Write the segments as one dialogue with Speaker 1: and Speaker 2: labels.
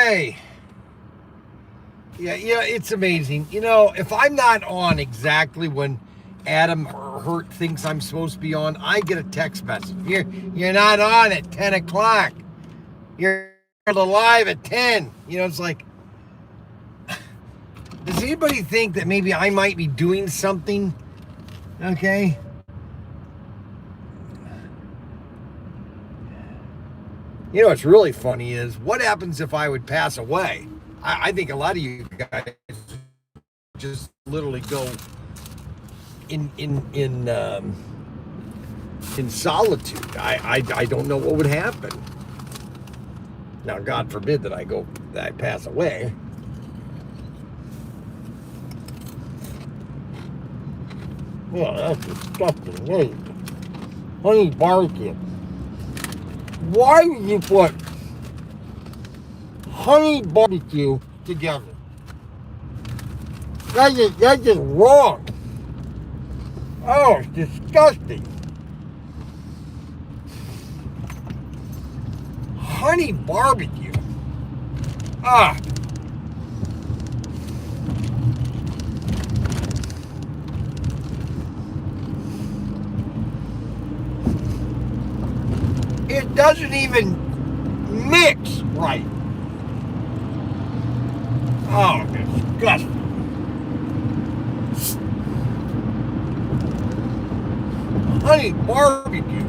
Speaker 1: Okay. Yeah, it's amazing. If I'm not on exactly when Adam Hurt thinks I'm supposed to be on, I get a text message. You're not on at 10 o'clock. You're live at 10. It's like, does anybody think that maybe I might be doing something? Okay. What's really funny is what happens if I would pass away? I think a lot of you guys just literally go in solitude. I don't know what would happen. Now, God forbid that I pass away. Yeah, that's disgusting. Hey, honey barbecue. Why did you put honey barbecue together? That's just wrong. Oh, it's disgusting. Honey barbecue. Ah. It doesn't even mix right. Oh, disgusting. Honey barbecue.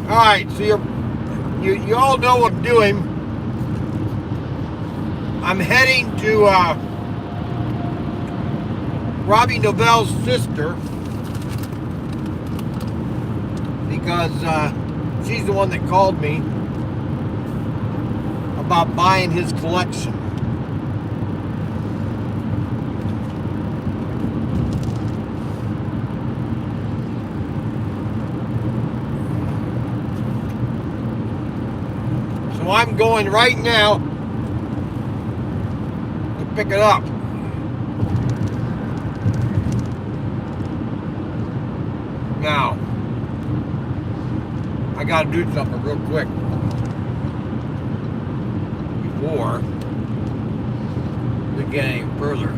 Speaker 1: All right, so you all know what I'm doing. I'm heading to Robbie Novell's sister because she's the one that called me about buying his collection. So I'm going right now to pick it up. Now, I gotta do something real quick before we get any further.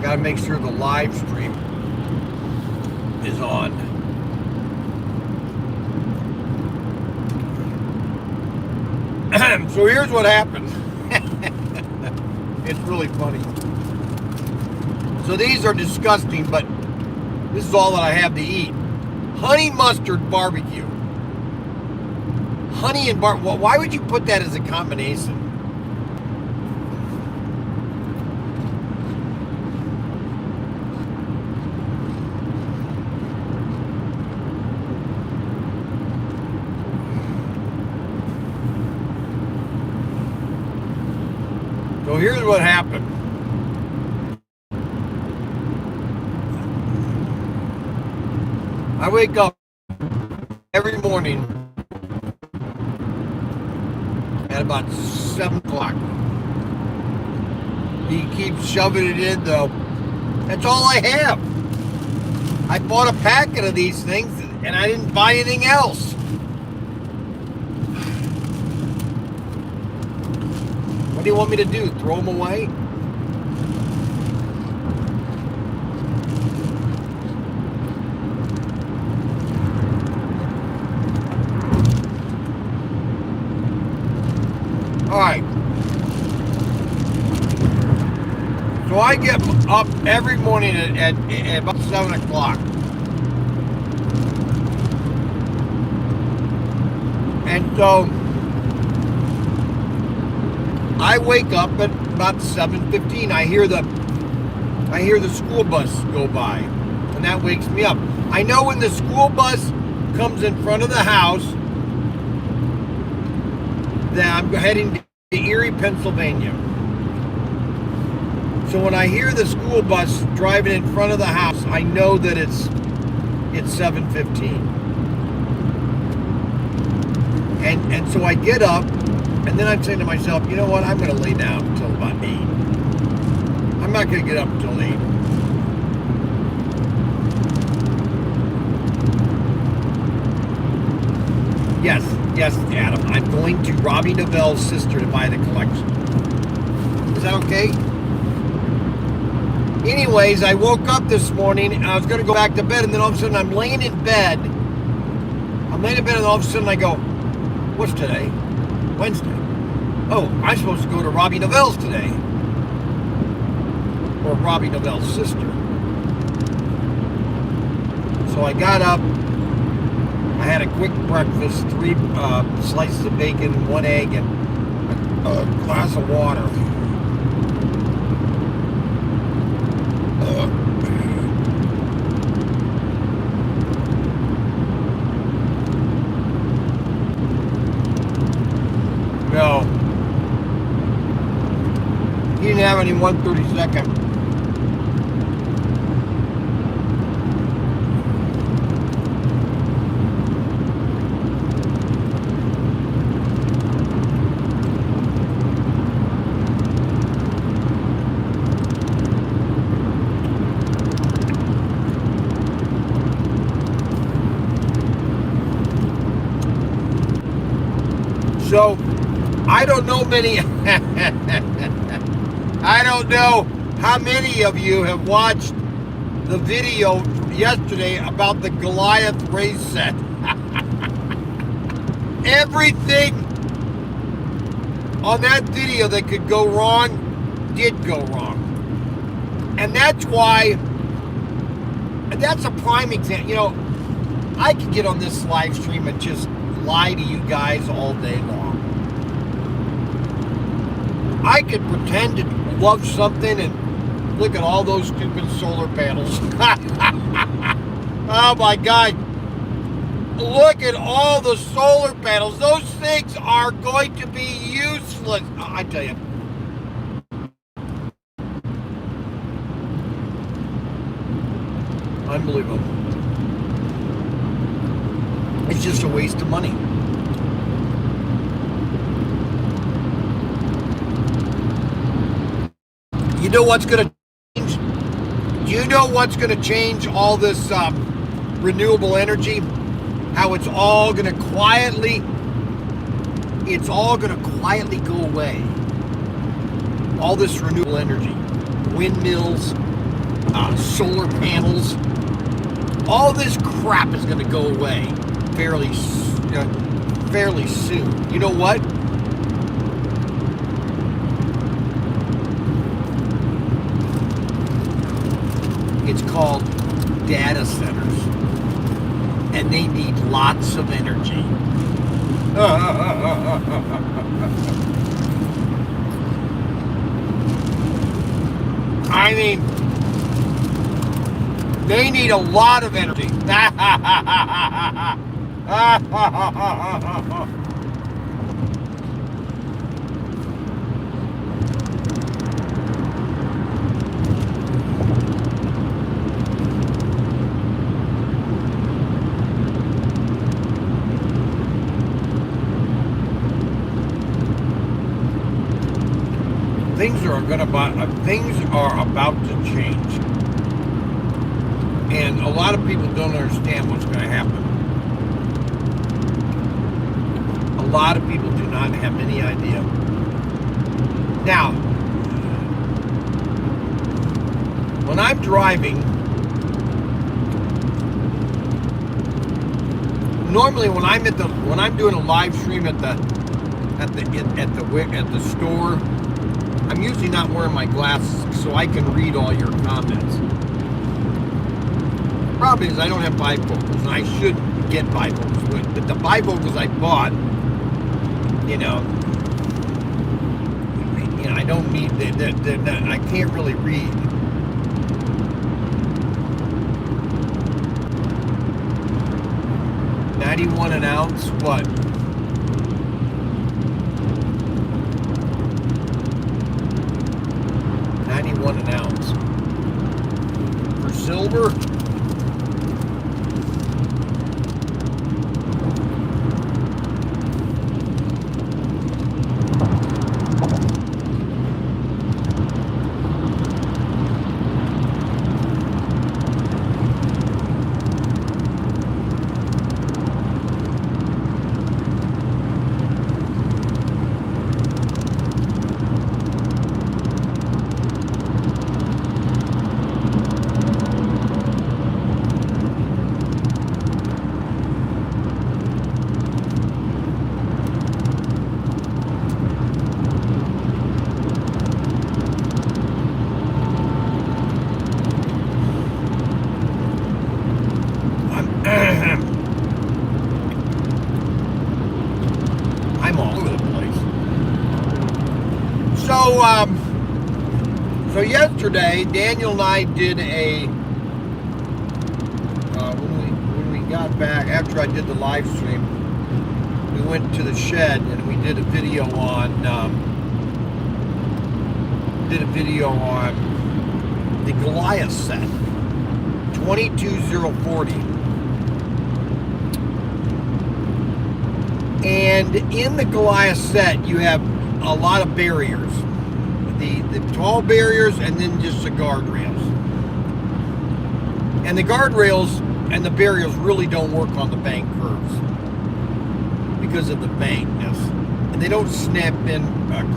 Speaker 1: Gotta make sure the live stream is on. So here's what happened. It's really funny. So these are disgusting, but this is all that I have to eat. Honey mustard barbecue. Honey and why would you put that as a combination? So here's what happened. I wake up every morning at about 7 o'clock. He keeps shoving it in though. That's all I have. I bought a packet of these things and I didn't buy anything else. What do you want me to do? Throw them away? All right. So I get up every morning at about 7 o'clock. And so I wake up at about 7:15. I hear the school bus go by, and that wakes me up. I know when the school bus comes in front of the house that I'm heading to Erie, Pennsylvania. So when I hear the school bus driving in front of the house, I know that it's 7:15. And so I get up, and then I'm saying to myself, you know what, I'm going to lay down until about 8. I'm not going to get up until 8. Yes, Adam. I'm going to Robbie Novell's sister to buy the collection. Is that okay? Anyways, I woke up this morning and I was going to go back to bed, and then all of a sudden I'm laying in bed. And all of a sudden I go, what's today? Wednesday. Oh, I'm supposed to go to Robbie Novell's today. Or Robbie Novell's sister. So I got up. I had a quick breakfast, 3 slices of bacon, 1 egg, and a glass of water. No. He didn't have any 132nd. So, I don't know I don't know how many of you have watched the video yesterday about the Goliath race set. Everything on that video that could go wrong did go wrong. And that's why, that's a prime example. You know, I could get on this live stream and just lie to you guys all day long. I could pretend to love something and look at all those stupid solar panels. Oh my God. Look at all the solar panels. Those things are going to be useless. I tell you. Unbelievable. It's just a waste of money. You know what's going to change? You know what's going to change all this renewable energy? How it's all going to quietly go away. All this renewable energy, windmills, solar panels, all this crap is going to go away fairly soon. You know what? It's called data centers, and they need lots of energy. I mean, they need a lot of energy. Things are about to change, and a lot of people don't understand what's going to happen. A lot of people do not have any idea. Now, when I'm driving, normally when I'm doing a live stream at the store, I'm usually not wearing my glasses so I can read all your comments. The problem is I don't have bifocals, and I should get bifocals, but the bifocals I bought, I don't need, I can't really read. $91 an ounce, what? $91 an silver. I'm all over the place. So yesterday, Daniel and I did a, when we got back, after I did the live stream, we went to the shed and we did a video on, the Goliath set, 22040. And in the Goliath set, you have a lot of barriers. The tall barriers and then just the guardrails. And the guardrails and the barriers really don't work on the bank curves because of the bankness. And they don't snap in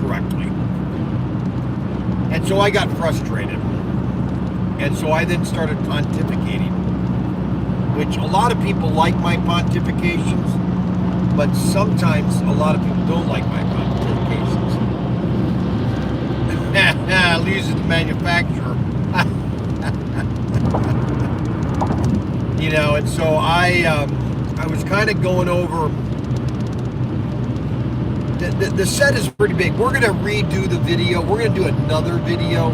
Speaker 1: correctly. And so I got frustrated. And so I then started pontificating, which a lot of people like my pontifications, but sometimes a lot of people don't like my pontifications. Loses the manufacturer. You know, and so I was kind of going over. The set is pretty big. We're gonna redo the video. We're gonna do another video.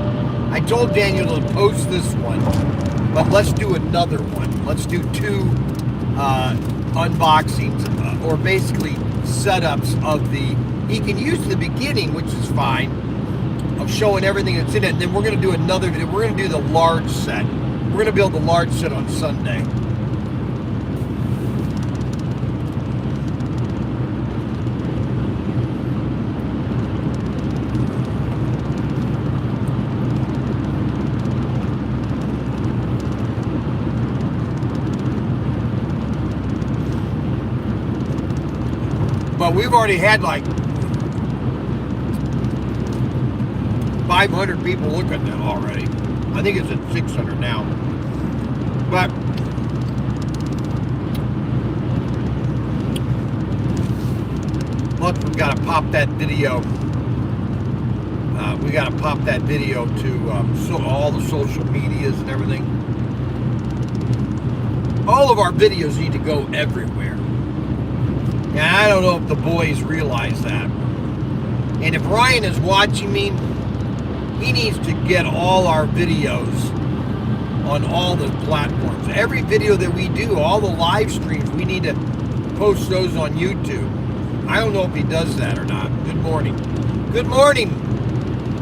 Speaker 1: I told Daniel to post this one, but let's do another one. Let's do two unboxings, or basically setups of the. He can use the beginning, which is fine, of showing everything that's in it. And then we're going to do another video. We're going to do the large set. We're going to build the large set on Sunday. But we've already had like 500 people look at them already. I think it's at 600 now. But look, we got to pop that video. We got to pop that video to all the social medias and everything. All of our videos need to go everywhere. And I don't know if the boys realize that. And if Bryan is watching me, he needs to get all our videos on all the platforms. Every video that we do, all the live streams, we need to post those on YouTube. I don't know if he does that or not. Good morning. Good morning.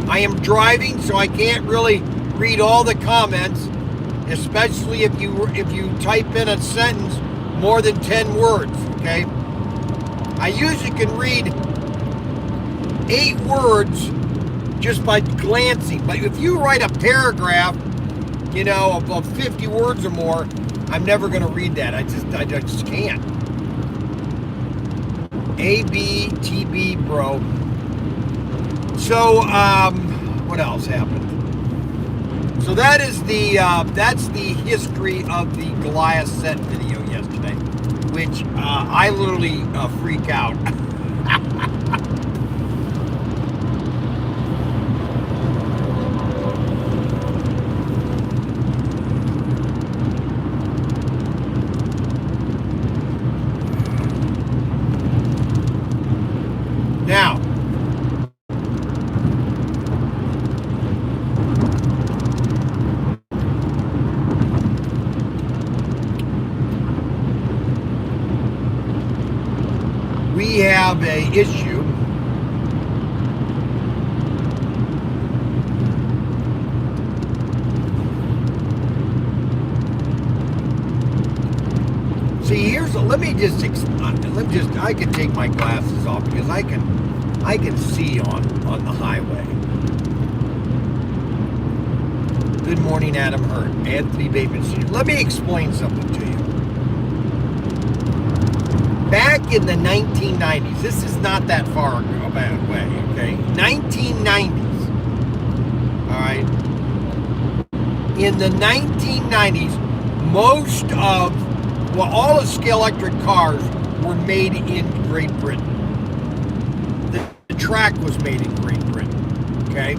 Speaker 1: I am driving, so I can't really read all the comments, especially if you type in a sentence more than 10 words, okay? I usually can read 8 words just by glancing. But if you write a paragraph, you know, of 50 words or more, I'm never going to read that. I just can't. ABTB, bro. So, what else happened? So that is that's the history of the Goliath set video yesterday, which I literally freak out. Now, we have a issue let me just I can take my glasses off because I can see on the highway. Good morning, Adam Hurt, Anthony Bateman Sr. Let me explain something to you. Back in the 1990s, this is not that far away, okay? 1990s, all right? In the 1990s, all the scale electric cars were made in Great Britain. The track was made in Great Britain, okay?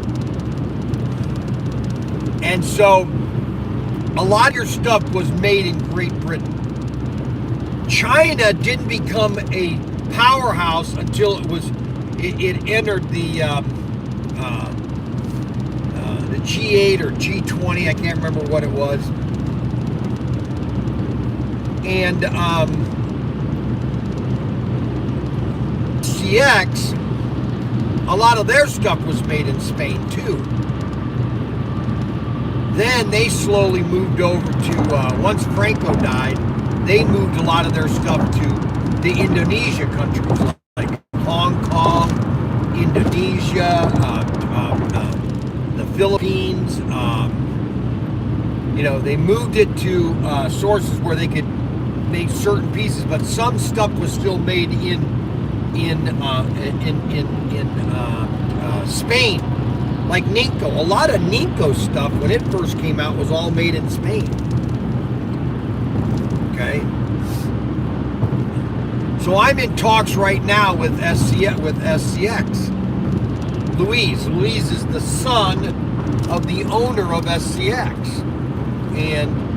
Speaker 1: And so a lot of your stuff was made in Great Britain. China didn't become a powerhouse until it entered the G8 or G20. I can't remember what it was. And CX, a lot of their stuff was made in Spain too. Then they slowly moved over to, once Franco died, they moved a lot of their stuff to the Indonesia countries, like Hong Kong, Indonesia, the Philippines. They moved it to sources where they could make certain pieces, but some stuff was still made in Spain, like Ninco. A lot of Ninco stuff when it first came out was all made in Spain. Okay. So I'm in talks right now with SCX. Luis is the son of the owner of SCX, and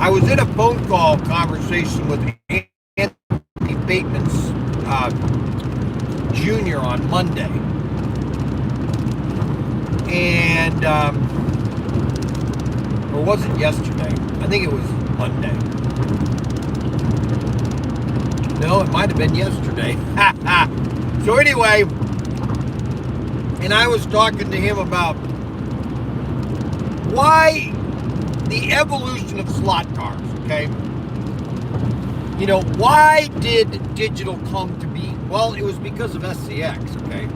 Speaker 1: I was in a phone call conversation with Anthony Bateman Jr. on Monday. And, or was it yesterday? I think it was Monday. No, it might have been yesterday. So anyway, and I was talking to him about why the evolution of slot cars, okay? Why did digital come to be? Well, it was because of SCX, okay?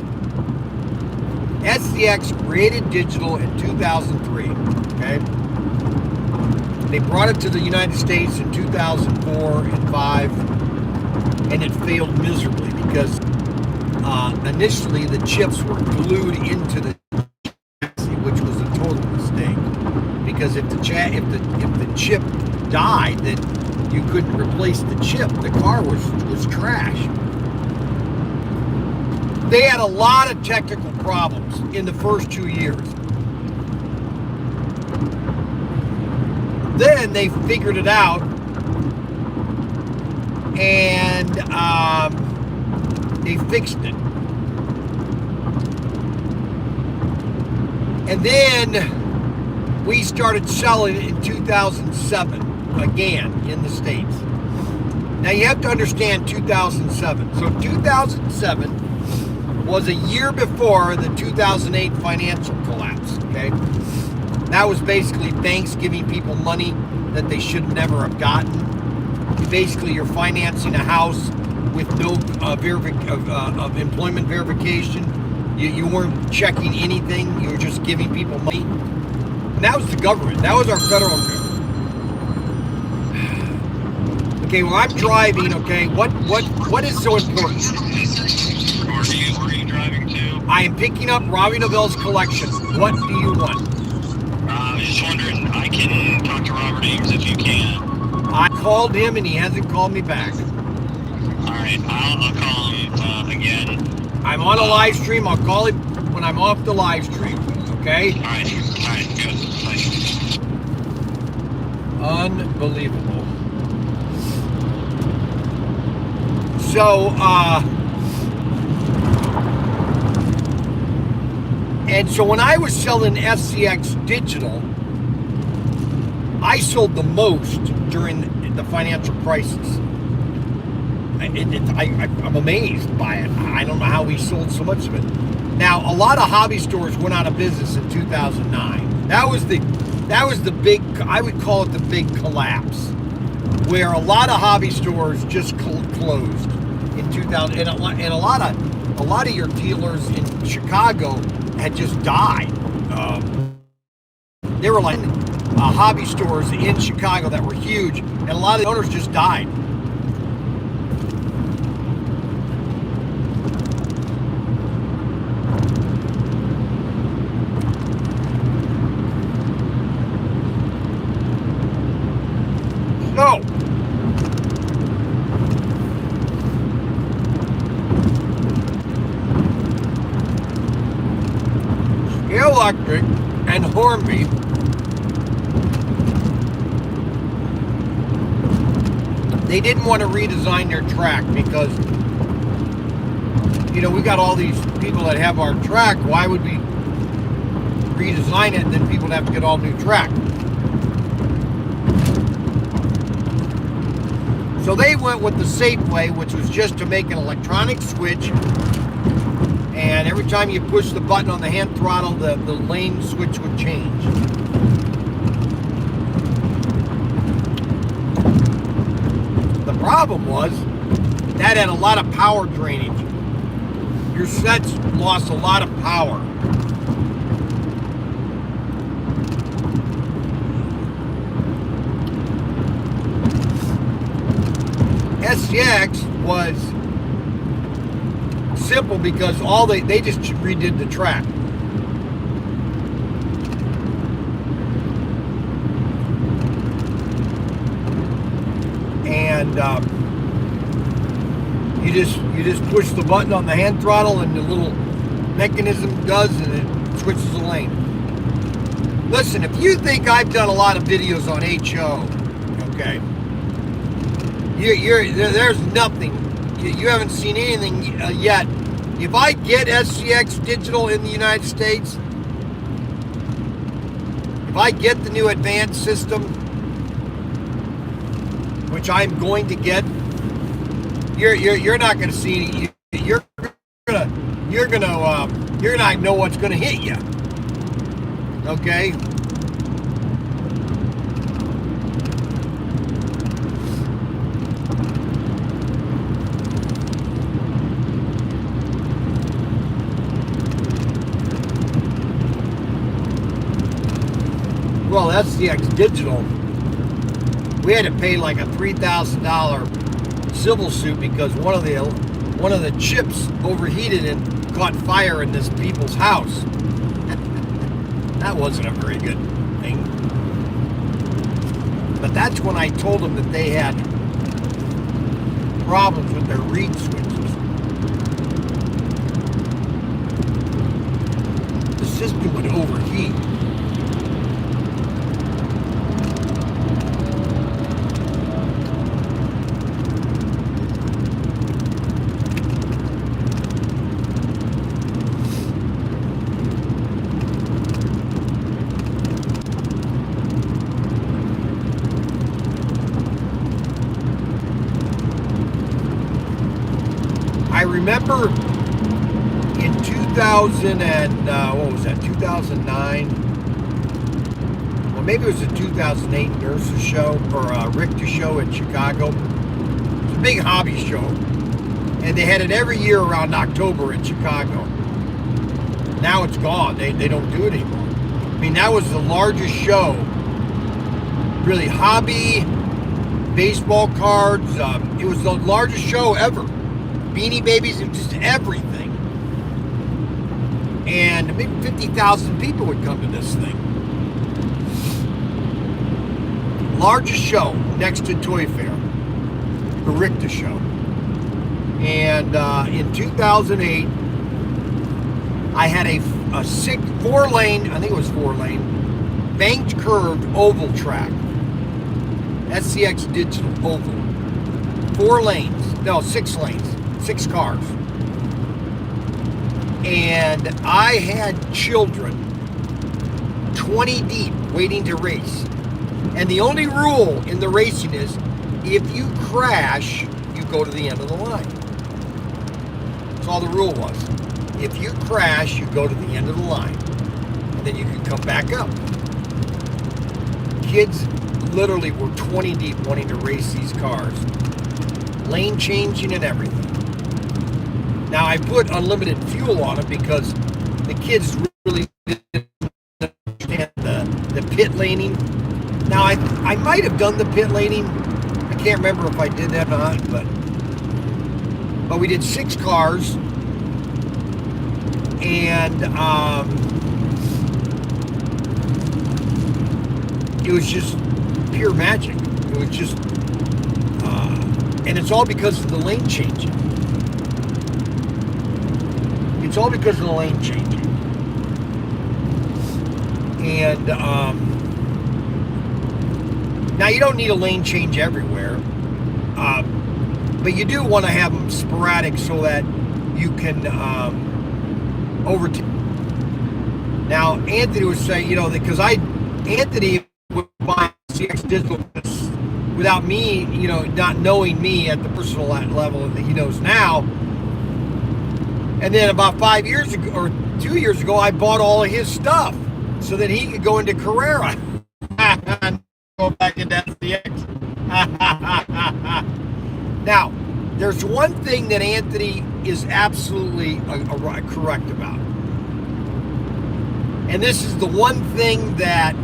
Speaker 1: SCX created digital in 2003, okay? They brought it to the United States in 2004 and 5, and it failed miserably because initially the chips were glued into the chassis, which was a total mistake. Because if the chip died, then you couldn't replace the chip. The car was trash. They had a lot of technical problems in the first 2 years. Then they figured it out, and they fixed it. And then we started selling it in 2007 again in the States. Now you have to understand 2007. So 2007 was a year before the 2008 financial collapse, okay? That was basically banks giving people money that they should never have gotten. Basically, you're financing a house with no employment verification. You weren't checking anything. You were just giving people money. And that was the government. That was our federal government. Okay, well, I'm driving, okay? What is so important?
Speaker 2: Where are you driving to?
Speaker 1: I am picking up Robbie Novell's collection. What do you want?
Speaker 2: I was just wondering, I can talk to Robert Ames if you can.
Speaker 1: I called him and he hasn't called me back.
Speaker 2: Alright, I'll call him again.
Speaker 1: I'm on a live stream. I'll call him when I'm off the live stream, okay?
Speaker 2: Alright, good. Thanks.
Speaker 1: Unbelievable. So, And so when I was selling SCX Digital, I sold the most during the financial crisis. I'm amazed by it. I don't know how we sold so much of it. Now, a lot of hobby stores went out of business in 2009. That was the big, I would call it the big collapse, where a lot of hobby stores just closed in 2000, and a lot of your dealers in Chicago had just died. There were like hobby stores in Chicago that were huge, and a lot of the owners just died. So, Electric and Hornby they didn't want to redesign their track because, you know, we got all these people that have our track. Why would we redesign it and then people would have to get all new track? So they went with the safe way, which was just to make an electronic switch, and every time you push the button on the hand throttle, the lane switch would change. The problem was that had a lot of power drainage. Your sets lost a lot of power. SCX was simple because they just redid the track. And you just push the button on the hand throttle and the little mechanism does, and it switches the lane. Listen, if you think I've done a lot of videos on HO, okay, there's nothing. You haven't seen anything yet. If I get SCX Digital in the United States, if I get the new advanced system, which I'm going to get, you're not going to see any. You're gonna know what's going to hit you. Okay. Well, SCX Digital, we had to pay like a $3,000 civil suit because one of the chips overheated and caught fire in this people's house. That wasn't a very good thing. But that's when I told them that they had problems with their reed switches. The system would overheat. I remember in 2000 and what was that, 2009? Well, maybe it was a 2008 Nurses show or a Richter show in Chicago. It was a big hobby show, and they had it every year around October in Chicago. Now it's gone. They don't do it anymore. I mean, that was the largest show. Really, hobby, baseball cards. It was the largest show ever. Beanie Babies and just everything. And maybe 50,000 people would come to this thing. Largest show next to Toy Fair, the Richter show. And in 2008, I had a 4-lane, I think it was 4-lane, banked curved oval track. SCX Digital oval. 4 lanes, no, 6 lanes. 6 cars. And I had children 20 deep waiting to race. And the only rule in the racing is if you crash, you go to the end of the line. That's all the rule was. If you crash, you go to the end of the line. And then you can come back up. Kids literally were 20 deep wanting to race these cars. Lane changing and everything. Now I put unlimited fuel on it because the kids really didn't understand the pit laning. Now I might have done the pit laning. I can't remember if I did that or not, but we did 6 cars, and it was just pure magic. It was just, and it's all because of the lane changing. It's all because of the lane changing. And now you don't need a lane change everywhere, but you do want to have them sporadic so that you can overtake. Now Anthony was saying, because Anthony would buy CX Digital without me, not knowing me at the personal level that he knows now. And then about 5 years ago, or 2 years ago, I bought all of his stuff so that he could go into Carrera. Go back into SCX. Now, there's one thing that Anthony is absolutely correct about. And this is the one thing that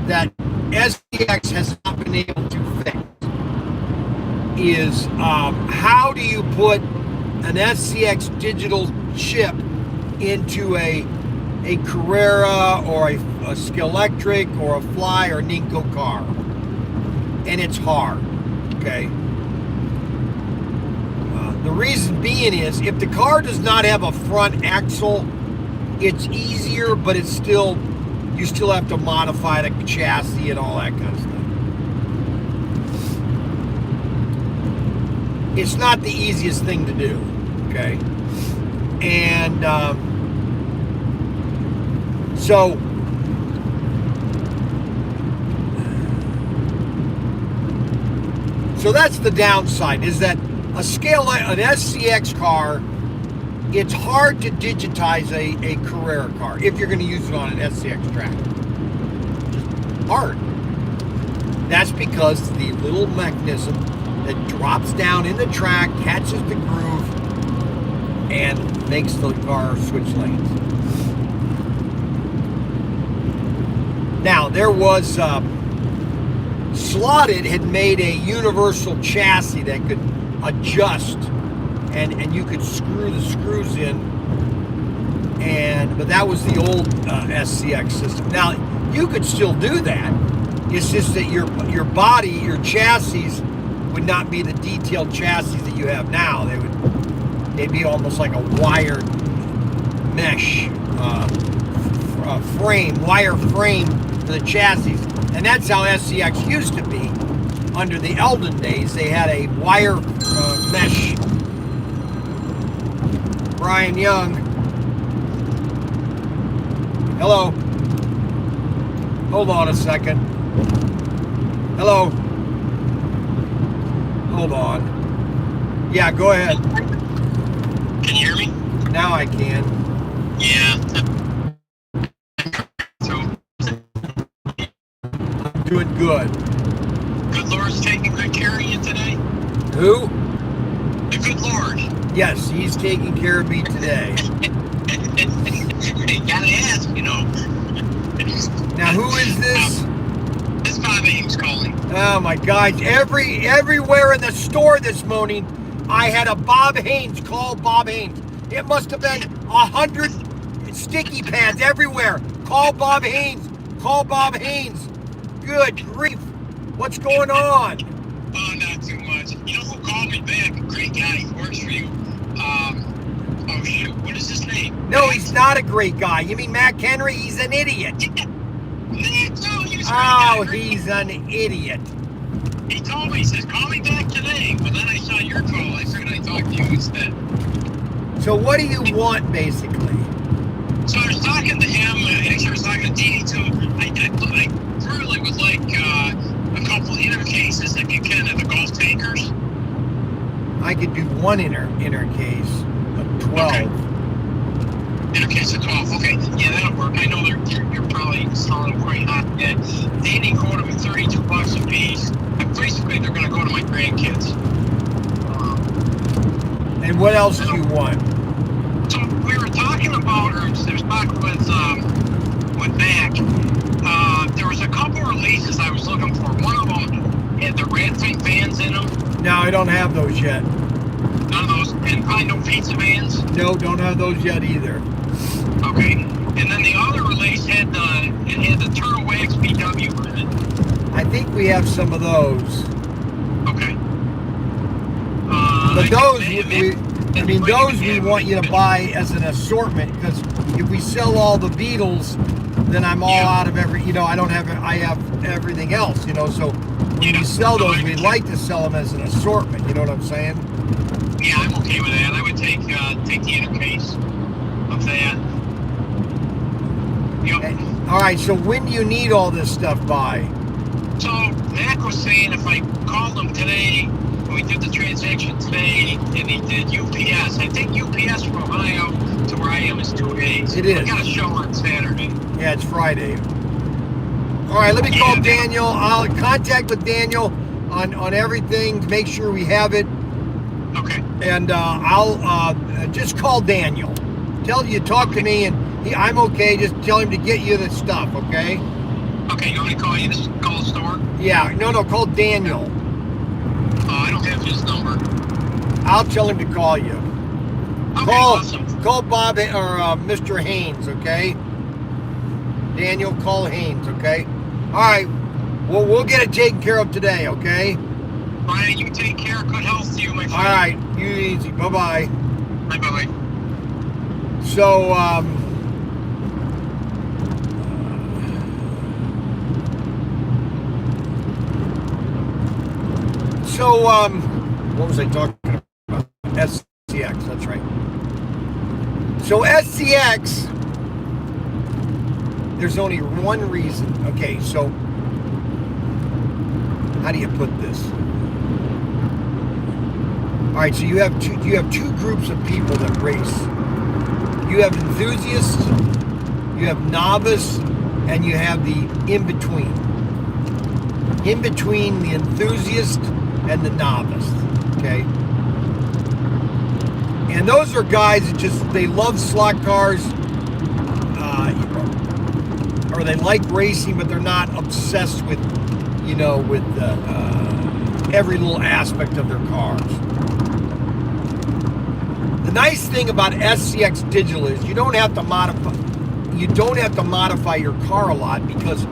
Speaker 1: that SCX has not been able to fix, is how do you put an SCX digital chip into a Carrera or a Skeletric or a Fly or Ninko car. And it's hard, okay? The reason being is if the car does not have a front axle, it's easier, but it's still, you still have to modify the chassis and all that kind of stuff. It's not the easiest thing to do, okay? And so that's the downside, is that an SCX car, it's hard to digitize a Carrera car if you're going to use it on an SCX track. Just hard. That's because the little mechanism that drops down in the track, catches the groove, and makes the car switch lanes. Now, there was Slotted had made a universal chassis that could adjust, and you could screw the screws in, but that was the old SCX system. Now, you could still do that. It's just that your body, your chassis would not be the detailed chassis that you have now. They'd be almost like a wired mesh wire frame for the chassis. And that's how SCX used to be. Under the Eldon days, they had a wire mesh. Bryan Young. Hello. Hold on a second. Hello. Hold on. Yeah, go ahead.
Speaker 2: Can you hear me?
Speaker 1: Now I can.
Speaker 2: Yeah.
Speaker 1: Doing good.
Speaker 2: Good Lord's taking good care of you today?
Speaker 1: Who?
Speaker 2: The good Lord.
Speaker 1: Yes, he's taking care of me today.
Speaker 2: You gotta ask,
Speaker 1: Now, who is this?
Speaker 2: This Bob Ames calling.
Speaker 1: Oh my God! Everywhere in the store this morning, I had a Bob Haynes call Bob Haynes. It must have been 100 sticky pads everywhere. Call Bob Haynes. Call Bob Haynes. Good grief! What's going on?
Speaker 2: Oh, not too much. You know who called me back? A great guy. He works for you. Oh shoot, what is his name?
Speaker 1: No, he's not a great guy. You mean Mac Henry? He's an idiot. He's an idiot.
Speaker 2: He told me, he says, call me back today. But then I saw your call. I figured I'd talk to you instead.
Speaker 1: So what do you want, basically?
Speaker 2: So I was talking to him, actually I was talking to Dee too. I really would like a couple inner cases that can kind of the golf tankers.
Speaker 1: I could do one inner case of 12.
Speaker 2: Okay. Inner case of 12. Okay, yeah, that'll work. I know you're probably selling them quite hot. Yeah. Danny quoted me $32 a piece. And basically, they're going to go to my grandkids.
Speaker 1: And what else do you want?
Speaker 2: So we were talking about, or there's talk with Mac. There was a couple releases I was looking for. One of them had the rat tank vans in them.
Speaker 1: No, I don't have those yet.
Speaker 2: None of those, and probably no pizza vans.
Speaker 1: No, don't have those yet either.
Speaker 2: Okay, and then the other release had the Turtle Wax BW in it.
Speaker 1: I think we have some of those.
Speaker 2: Okay.
Speaker 1: But those, those we want you to buy as an assortment, because if we sell all the Beetles, then I'm all out of I have everything else, so when we sell those, we like to sell them as an assortment, you know what I'm saying?
Speaker 2: Yeah, I'm okay with that. I would take the inner case of that. Yep.
Speaker 1: All right, so when do you need all this stuff by?
Speaker 2: So Mac was saying if I called him today, we did the transaction today, and he did UPS. I think UPS from Ohio to where I am is 2 days.
Speaker 1: It is.
Speaker 2: I got a show on Saturday.
Speaker 1: Yeah, it's Friday. All right, let me call Daniel. I'll contact with Daniel on everything to make sure we have it.
Speaker 2: Okay.
Speaker 1: And I'll just call Daniel. Tell you talk to me, and I'm okay. Just tell him to get you the stuff, okay?
Speaker 2: Okay, you want me to call you? Just call the store?
Speaker 1: Yeah, no, call Daniel.
Speaker 2: I don't have his number.
Speaker 1: I'll tell him to call you.
Speaker 2: Okay, awesome.
Speaker 1: Call Bob or Mr. Haynes, okay? Daniel, call Haynes, okay? All right, well, we'll get it taken care of today, okay?
Speaker 2: Bryan, you take care. Good health to you, my friend.
Speaker 1: All right, you easy. Bye-bye.
Speaker 2: Bye-bye.
Speaker 1: So, what was I talking about? SCX, that's right. So SCX, there's only one reason. Okay, so how do you put this? All right, so you have two groups of people that race. You have enthusiasts, you have novice, and you have the in-between. In between the enthusiast and the novice, okay? And those are guys that they love slot cars, or they like racing, but they're not obsessed with, every little aspect of their cars. The nice thing about SCX Digital is you don't have to modify your car a lot, because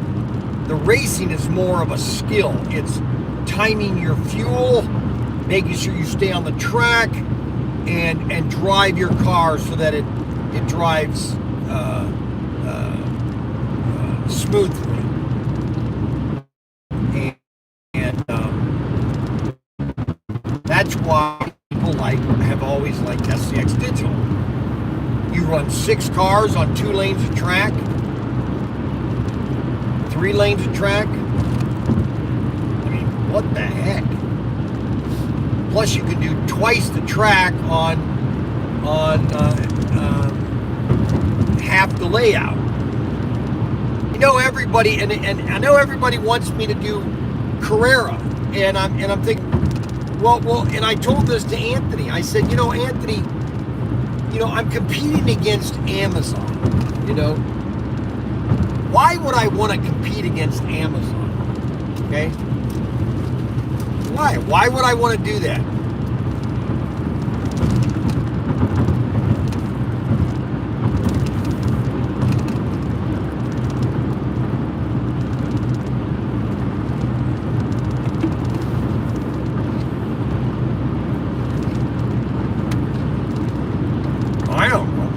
Speaker 1: the racing is more of a skill. It's timing your fuel, making sure you stay on the track, and drive your car so that it drives smoothly. And that's why people have always liked SCX Digital. You run 6 cars on 2 lanes of track, 3 lanes of track. I mean, what the heck? Plus, you can do twice the track on half the layout. Everybody, and I know everybody wants me to do Carrera, and I'm thinking, well, and I told this to Anthony. I said, Anthony, I'm competing against Amazon. Why would I want to compete against Amazon? Okay? Why? Why would I want to do that? I don't know.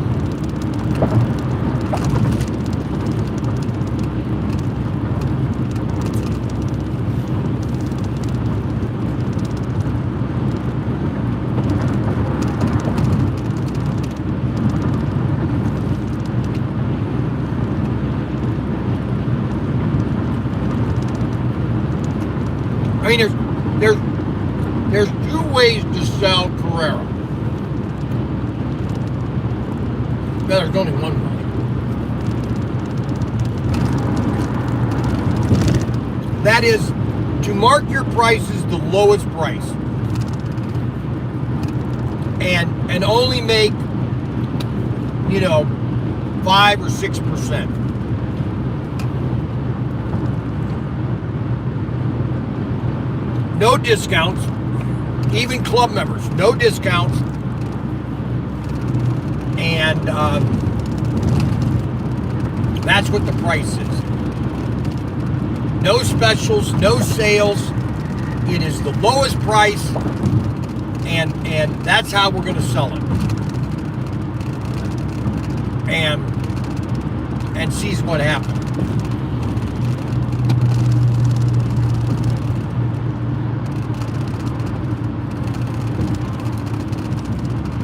Speaker 1: there's two ways to sell Carrera. No, there's only one way. That is to mark your prices the lowest price. And only make, 5 or 6%. No discounts, even club members, no discounts. And that's what the price is. No specials, no sales. It is the lowest price, and that's how we're going to sell it. And sees what happens.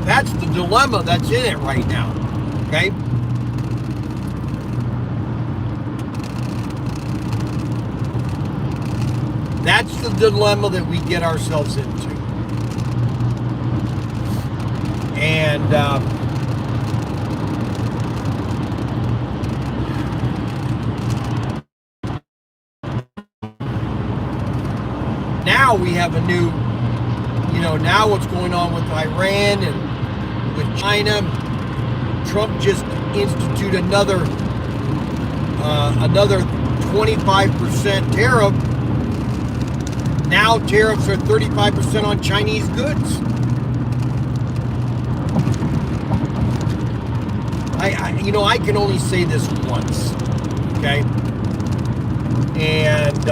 Speaker 1: That's the dilemma that's in it right now, okay? That's the dilemma that we get ourselves into. And now we have a new, now what's going on with Iran and with China. Trump just instituted another 25% tariff. Now tariffs are 35% on Chinese goods. I can only say this once, okay? And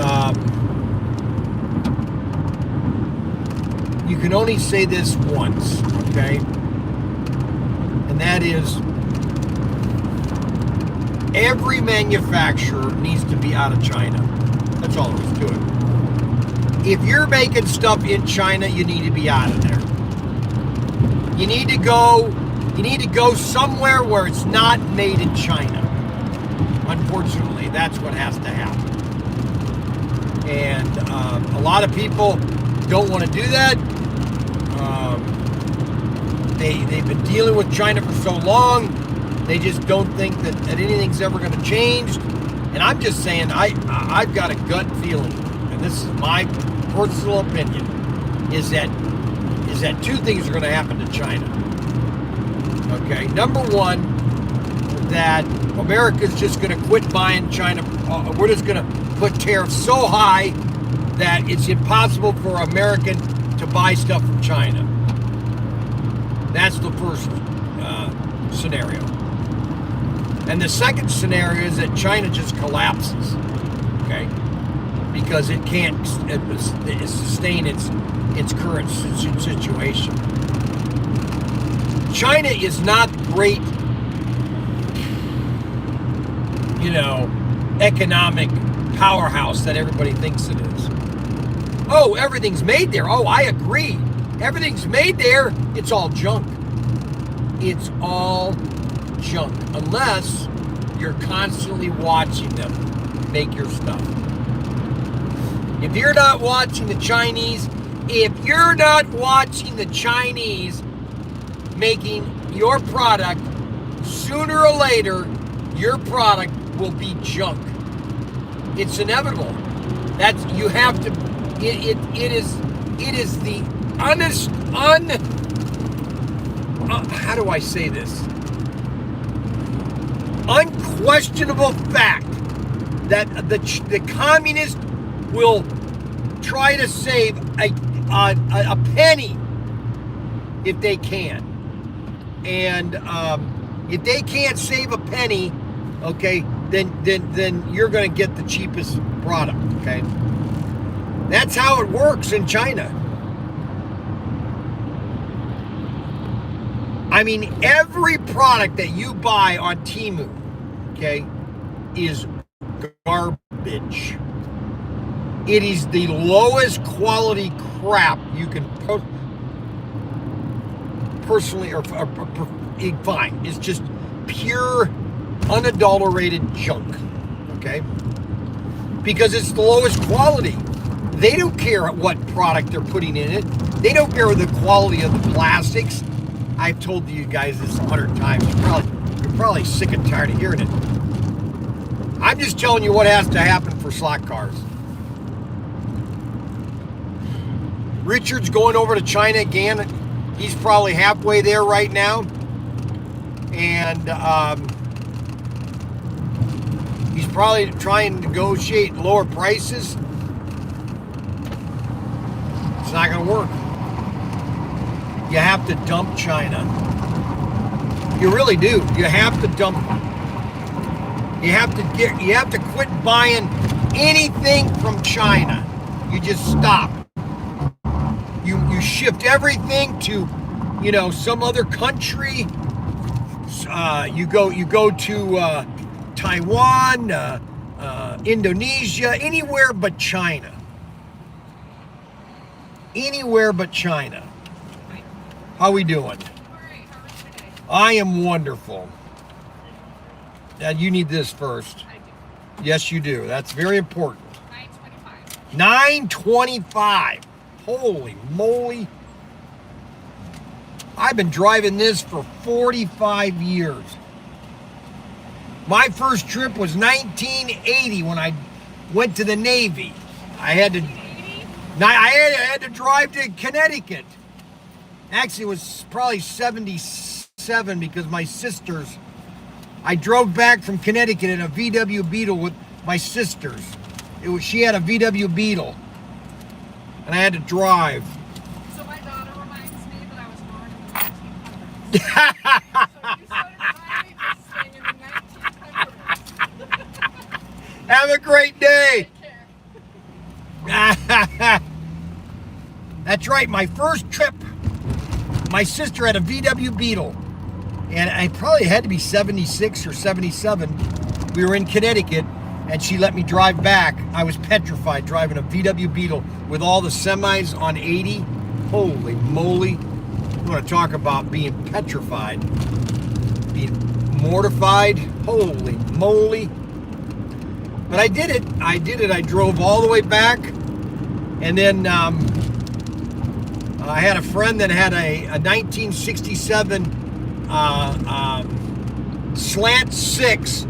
Speaker 1: you can only say this once, okay? And that is, every manufacturer needs to be out of China. That's all there is to it. If you're making stuff in China, you need to be out of there. You need to go somewhere where it's not made in China. Unfortunately, that's what has to happen. And a lot of people don't want to do that. They've been dealing with China for so long, they just don't think that anything's ever going to change. And I'm just saying, I've got a gut feeling, and this is my personal opinion, is that two things are going to happen to China. Okay, number one, that America's just going to quit buying China. We're just going to put tariffs so high that it's impossible for an American to buy stuff from China. That's the first scenario. And the second scenario is that China just collapses, okay? Because it can't sustain its current situation. China is not great, economic powerhouse that everybody thinks it is. Oh, everything's made there. Oh, I agree. Everything's made there. It's all junk. It's all junk. Unless you're constantly watching them make your stuff. If you're not watching the Chinese making your product, sooner or later, your product will be junk. It's inevitable. You have to. It is the how do I say this? Unquestionable fact that the communists will try to save a penny if they can. And if they can't save a penny, okay, then you're going to get the cheapest product, okay? That's how it works in China. I mean, every product that you buy on Temu, okay, is garbage. It is the lowest quality crap you can personally or find. It's just pure, unadulterated junk, okay? Because it's the lowest quality. They don't care what product they're putting in it. They don't care the quality of the plastics. I've told you guys this 100 times. You're probably sick and tired of hearing it. I'm just telling you what has to happen for slot cars. Richard's going over to China again. He's probably halfway there right now. And he's probably trying to negotiate lower prices. It's not going to work. You have to dump China. You really do. You have to dump them. You have to quit buying anything from China. You just stop. You shift everything to, some other country. You go to Taiwan, Indonesia, anywhere but China. Anywhere but China. How we doing?
Speaker 3: All right, how are you today?
Speaker 1: I am wonderful. Dad, you need this first.
Speaker 3: I do.
Speaker 1: Yes, you do. That's very important.
Speaker 3: 925.
Speaker 1: $9.25. Holy moly. I've been driving this for 45 years. My first trip was 1980 when I went to the Navy. I had to
Speaker 3: 80?
Speaker 1: I had to drive to Connecticut. Actually, it was probably 77 because my sisters, I drove back from Connecticut in a VW Beetle with my sisters. She had a VW Beetle, and I had to drive.
Speaker 3: So my daughter reminds me that I was born in the 1900s. So you started driving this thing in the 1900s.
Speaker 1: Have a great day.
Speaker 3: Take care.
Speaker 1: That's right, my first trip. My sister had a VW Beetle, and I probably had to be 76 or 77. We were in Connecticut, and she let me drive back. I was petrified driving a VW Beetle with all the semis on 80. Holy moly. You want to talk about being petrified, being mortified. Holy moly. But I did it. I drove all the way back, and then I had a friend that had a 1967 Slant 6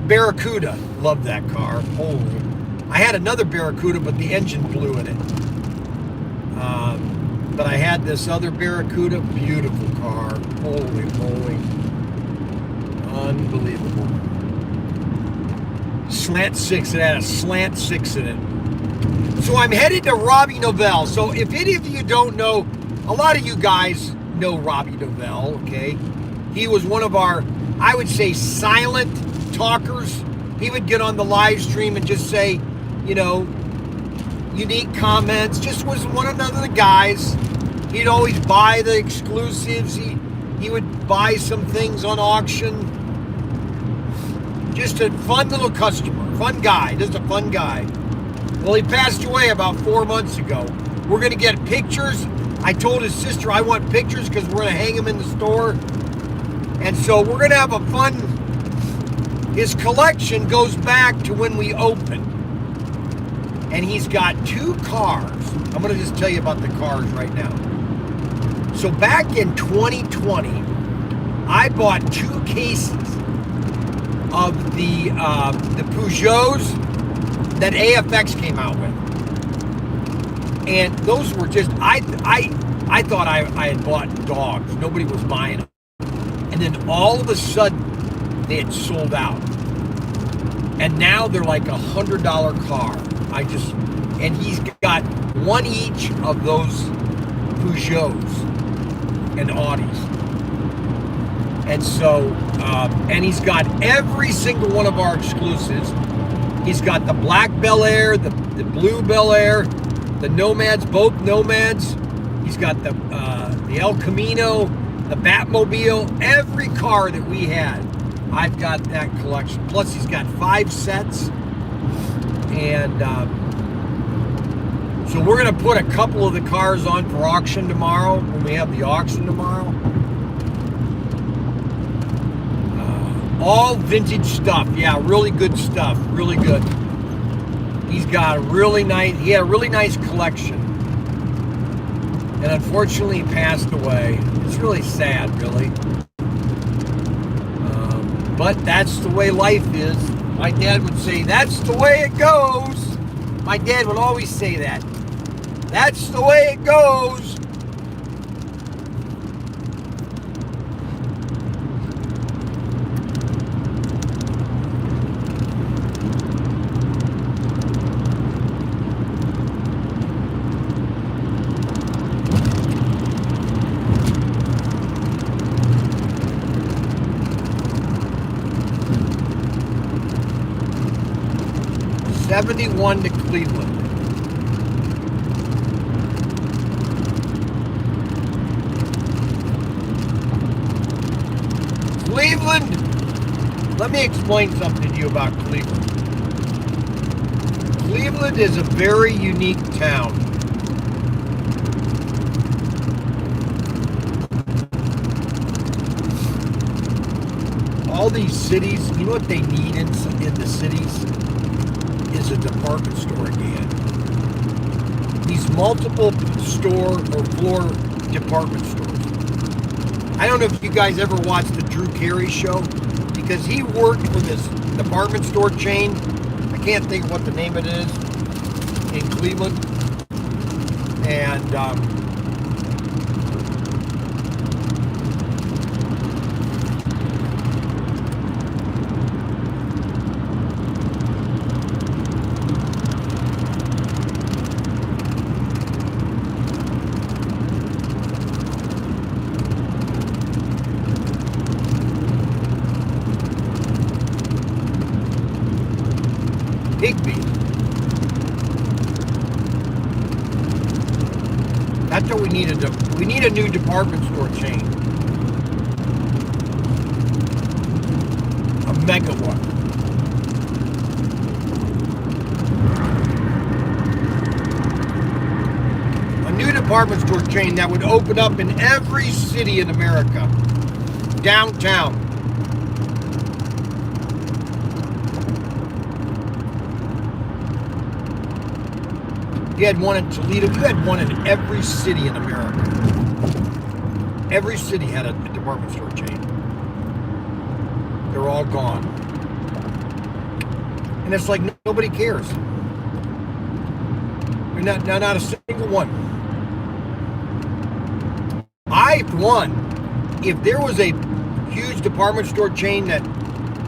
Speaker 1: Barracuda. Loved that car. Holy. I had another Barracuda, but the engine blew in it. But I had this other Barracuda. Beautiful car. Holy moly. Unbelievable. Slant 6. It had a Slant 6 in it. So I'm headed to Robbie Novell. So if any of you don't know, a lot of you guys know Robbie Novell, okay? He was one of our, I would say, silent talkers. He would get on the live stream and just say, unique comments. Just was one of the guys. He'd always buy the exclusives. He would buy some things on auction. Just a fun little customer. Fun guy. Just a fun guy. Well, he passed away about 4 months ago. We're going to get pictures. I told his sister I want pictures because we're going to hang them in the store. And so we're going to have a fun... His collection goes back to when we opened. And he's got 2 cars. I'm going to just tell you about the cars right now. So back in 2020, I bought 2 cases of the Peugeots that AFX came out with. And those were just, I thought I had bought dogs. Nobody was buying them. And then all of a sudden, they had sold out. And now they're like $100 car. And he's got one each of those Peugeots and Audis. And so, and he's got every single one of our exclusives. He's got the black Bel Air, the blue Bel Air, the Nomads, both Nomads. He's got the El Camino, the Batmobile, every car that we had. I've got that collection. Plus, he's got 5 sets. And so we're going to put a couple of the cars on for auction tomorrow when we have the auction tomorrow. All vintage stuff. Yeah, really good stuff. Really good. He's got a really nice, he had a really nice collection. And unfortunately he passed away. It's really sad, really. But that's the way life is. My dad would say, that's the way it goes. My dad would always say that. That's the way it goes. '71 to Cleveland. Cleveland, let me explain something to you about Cleveland. Cleveland is a very unique town. All these cities, you know what they need in the cities? Is a department store again. These multiple store or floor department stores. I don't know if you guys ever watched the Drew Carey show, because he worked for this department store chain. I can't think of what the name of it is in Cleveland. And Higby. That's what we need. We need a new department store chain. A mega one. A new department store chain that would open up in every city in America. Downtown. You had one in Toledo. You had one in every city in America. Every city had a department store chain. They're all gone. And it's like nobody cares. Not a single one. If there was a huge department store chain that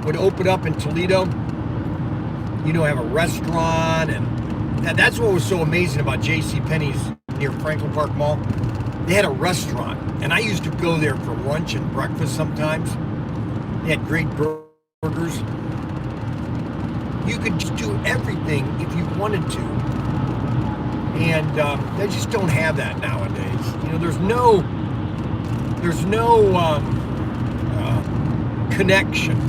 Speaker 1: would open up in Toledo, have a restaurant, and that's what was so amazing about JCPenney's near Franklin Park Mall. They had a restaurant, and I used to go there for lunch and breakfast sometimes. They had great burgers. You could just do everything if you wanted to. And they just don't have that nowadays. There's no connection.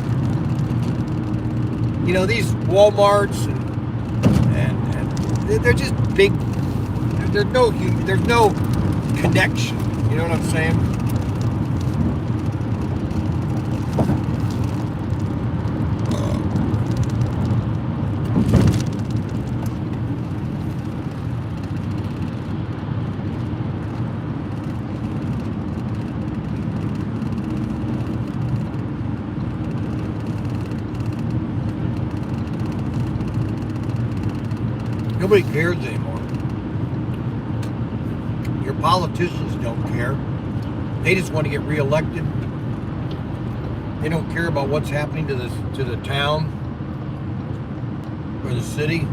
Speaker 1: These Walmarts and they're just big. There's no connection. You know what I'm saying? Nobody cares anymore. Your politicians don't care. They just want to get reelected. They don't care about what's happening to the town or the city.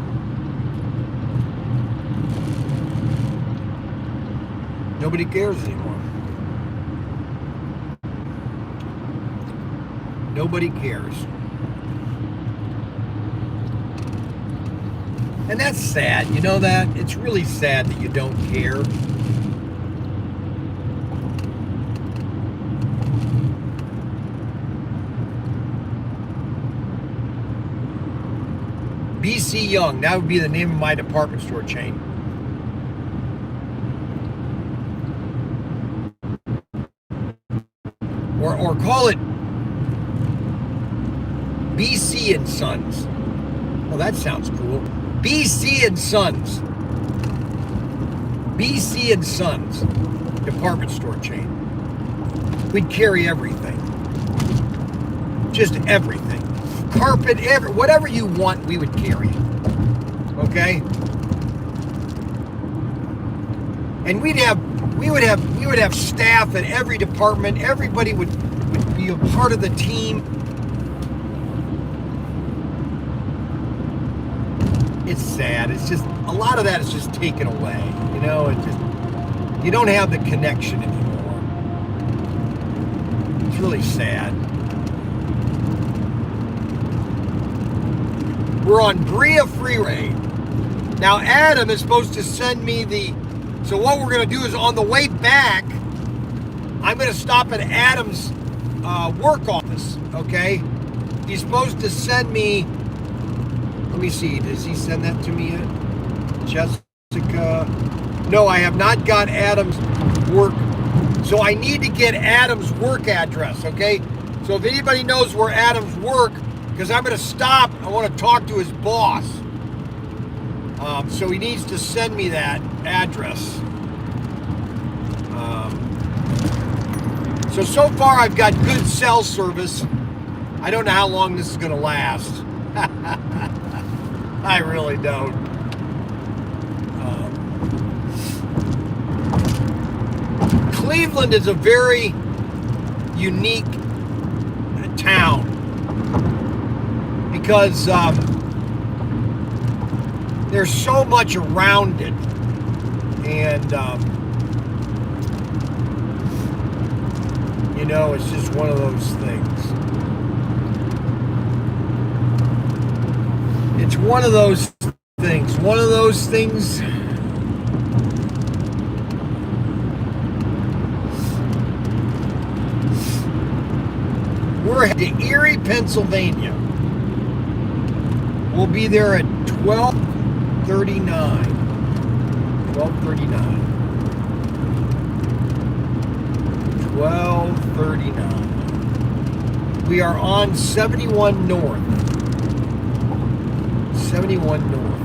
Speaker 1: Nobody cares anymore. Nobody cares. And that's sad, you know that? It's really sad that you don't care. BC Young, that would be the name of my department store chain. Or call it BC and Sons. Well, that sounds cool. BC and Sons. BC and Sons department store chain. We'd carry everything. Just everything. Carpet, whatever you want, we would carry. Okay? And we would have staff at every department. Everybody would be a part of the team. It's sad. It's just a lot of that is just taken away. You know, it just you don't have the connection anymore. It's really sad. We're on Brea Freeway. Now Adam is supposed to send me so what we're going to do is on the way back, I'm going to stop at Adam's work office, okay? He's supposed to send me, let me see, does he send that to me yet? Jessica, no, I have not got Adam's work, so I need to get Adam's work address, okay? So if anybody knows where Adam's work, because I'm going to stop, I want to talk to his boss. So he needs to send me that address. So far I've got good cell service. I don't know how long this is going to last. I really don't. Cleveland is a very unique town because there's so much around it, and you know, it's just one of those things. It's one of those things. One of those things. We're headed to Erie, Pennsylvania. We'll be there at 12:39. 12:39. We are on 71 North. 71 North.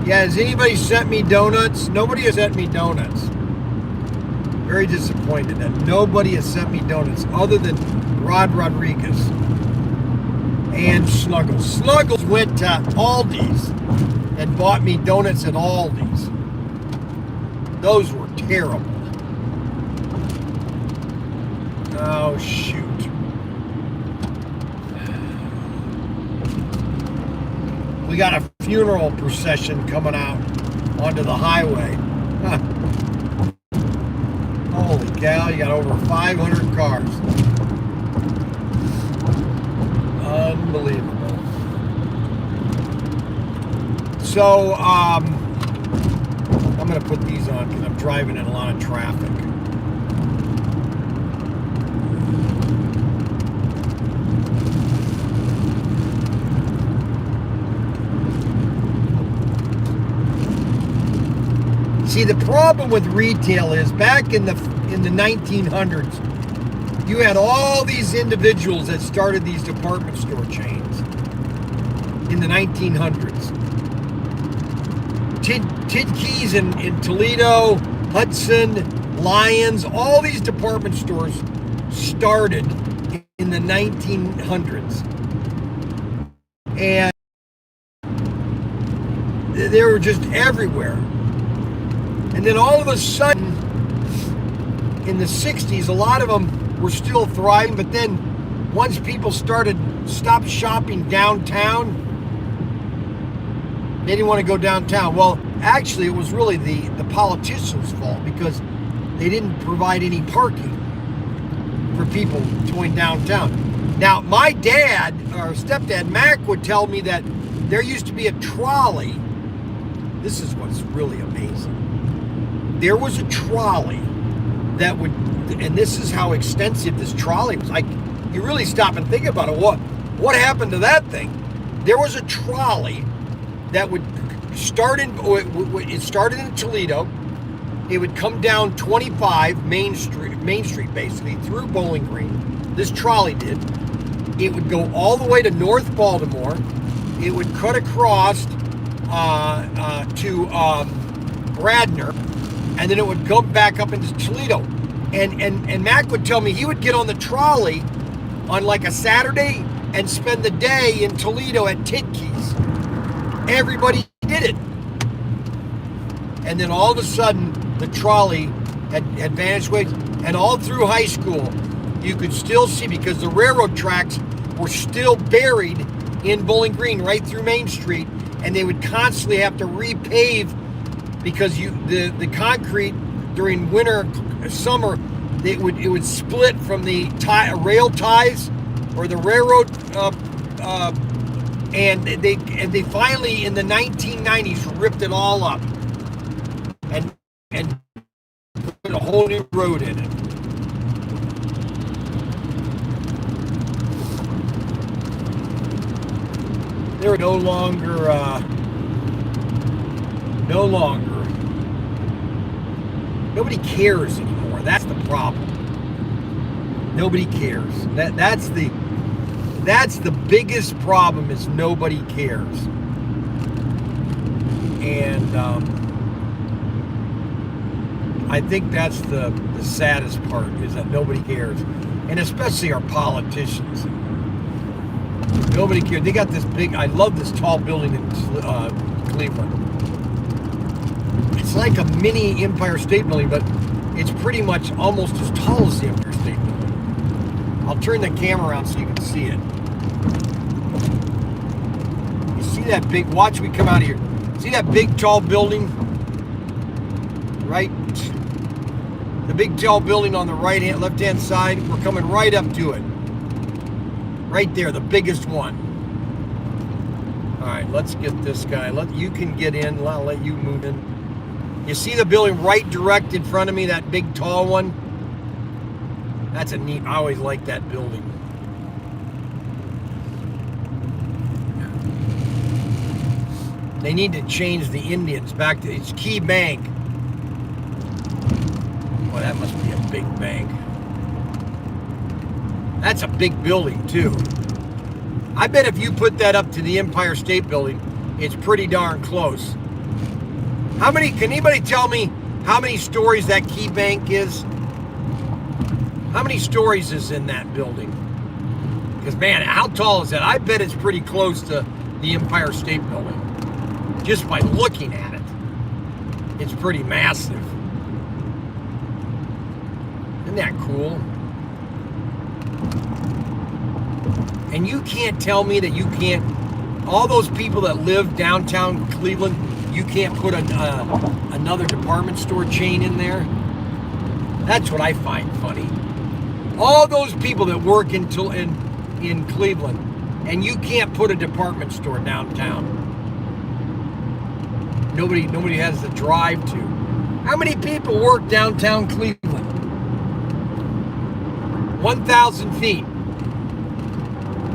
Speaker 1: Yeah, has anybody sent me donuts? Nobody has sent me donuts. Very disappointed that nobody has sent me donuts other than Rod Rodriguez and Snuggles. Snuggles went to Aldi's and bought me donuts at Aldi's. Those were terrible. Oh, shoot. We got a funeral procession coming out onto the highway. Holy cow, you got over 500 cars. Unbelievable. So, I'm going to put these on because I'm driving in a lot of traffic. See, the problem with retail is back in the 1900s, you had all these individuals that started these department store chains in the 1900s. Tid Keys in Toledo, Hudson, Lyons, all these department stores started in the 1900s. And they were just everywhere. And then all of a sudden, in the 60s, a lot of them were still thriving, but then once people stopped shopping downtown, they didn't want to go downtown. Well, actually, it was really the politicians' fault because they didn't provide any parking for people going downtown. Now, my dad, or stepdad, Mac, would tell me that there used to be a trolley. This is what's really amazing. There was a trolley that would, and this is how extensive this trolley was. Like, you really stop and think about it. What happened to that thing? There was a trolley that would start it started in Toledo. It would come down 25 Main Street basically, through Bowling Green, This trolley did. It would go all the way to North Baltimore. It would cut across to Radnor, and then it would go back up into Toledo. And Mac would tell me he would get on the trolley on like a Saturday and spend the day in Toledo at Titke's. Everybody did it. And then all of a sudden, the trolley had vanished away. And all through high school, you could still see, because the railroad tracks were still buried in Bowling Green right through Main Street, and they would constantly have to repave because the concrete during winter, summer, it would split from the rail ties or the railroad, and they finally in the 1990s ripped it all up and put a whole new road in it. They're no longer. Nobody cares anymore. That's the problem. Nobody cares. That's the biggest problem, is nobody cares. And I think that's the saddest part, is that nobody cares. And especially our politicians. Nobody cares. They got this big, I love this tall building in Cleveland. It's like a mini Empire State Building, but it's pretty much almost as tall as the Empire State Building. I'll turn the camera around so you can see it. You see that big, watch me come out of here. See that big tall building? Right? The big tall building on the left-hand side. We're coming right up to it. Right there, the biggest one. All right, let's get this guy. You can get in. I'll let you move in. You see the building right direct in front of me, that big tall one? That's a neat, I always like that building. They need to change the Indians back to, it's Key Bank. Boy, that must be a big bank. That's a big building, too. I bet if you put that up to the Empire State Building, it's pretty darn close. Can anybody tell me how many stories that Key Bank is? How many stories is in that building? Because, man, how tall is that? I bet it's pretty close to the Empire State Building. Just by looking at it. It's pretty massive. Isn't that cool? And you can't tell me that you can't, all those people that live downtown Cleveland, you can't put another department store chain in there? That's what I find funny. All those people that work in Cleveland, and you can't put a department store downtown. Nobody has the drive to. How many people work downtown Cleveland? 1,000 feet.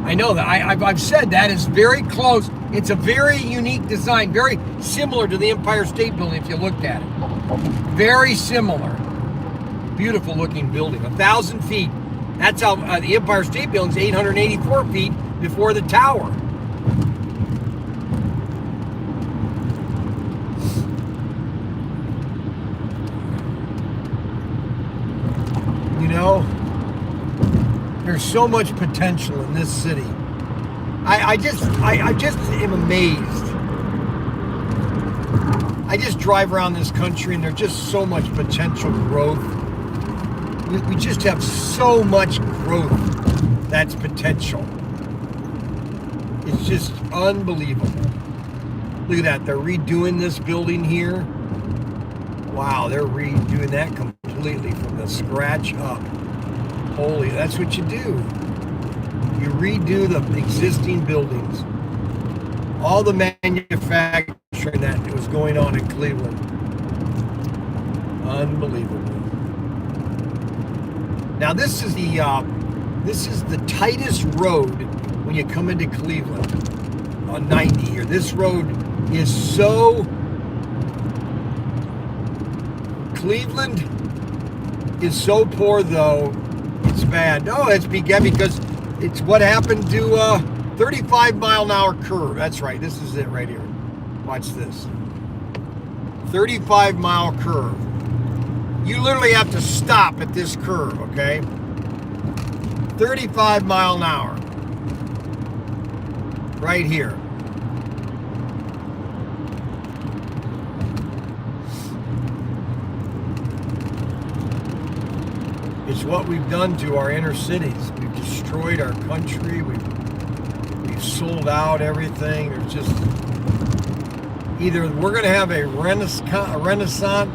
Speaker 1: I know that. I've said that is very close. It's a very unique design, very similar to the Empire State Building if you looked at it. Very similar. Beautiful looking building. 1,000 feet. That's how the Empire State Building is 884 feet before the tower. You know, there's so much potential in this city. I just am amazed. I just drive around this country and there's just so much potential growth. We just have so much growth that's potential. It's just unbelievable. Look at that, they're redoing this building here. Wow, they're redoing that completely from the scratch up. Holy, that's what you do. You redo the existing buildings. All the manufacturing that was going on in Cleveland. Unbelievable. Now this is the tightest road when you come into Cleveland on 90 here. This road is so, Cleveland is so poor though, it's bad. No, it's because it's what happened to 35 mile an hour curve. That's right. This is it right here. Watch this. 35 mile curve. You literally have to stop at this curve, okay? 35 mile an hour. Right here. It's what we've done to our inner cities. We've destroyed our country. We've sold out everything. There's just either we're going to have a renaissance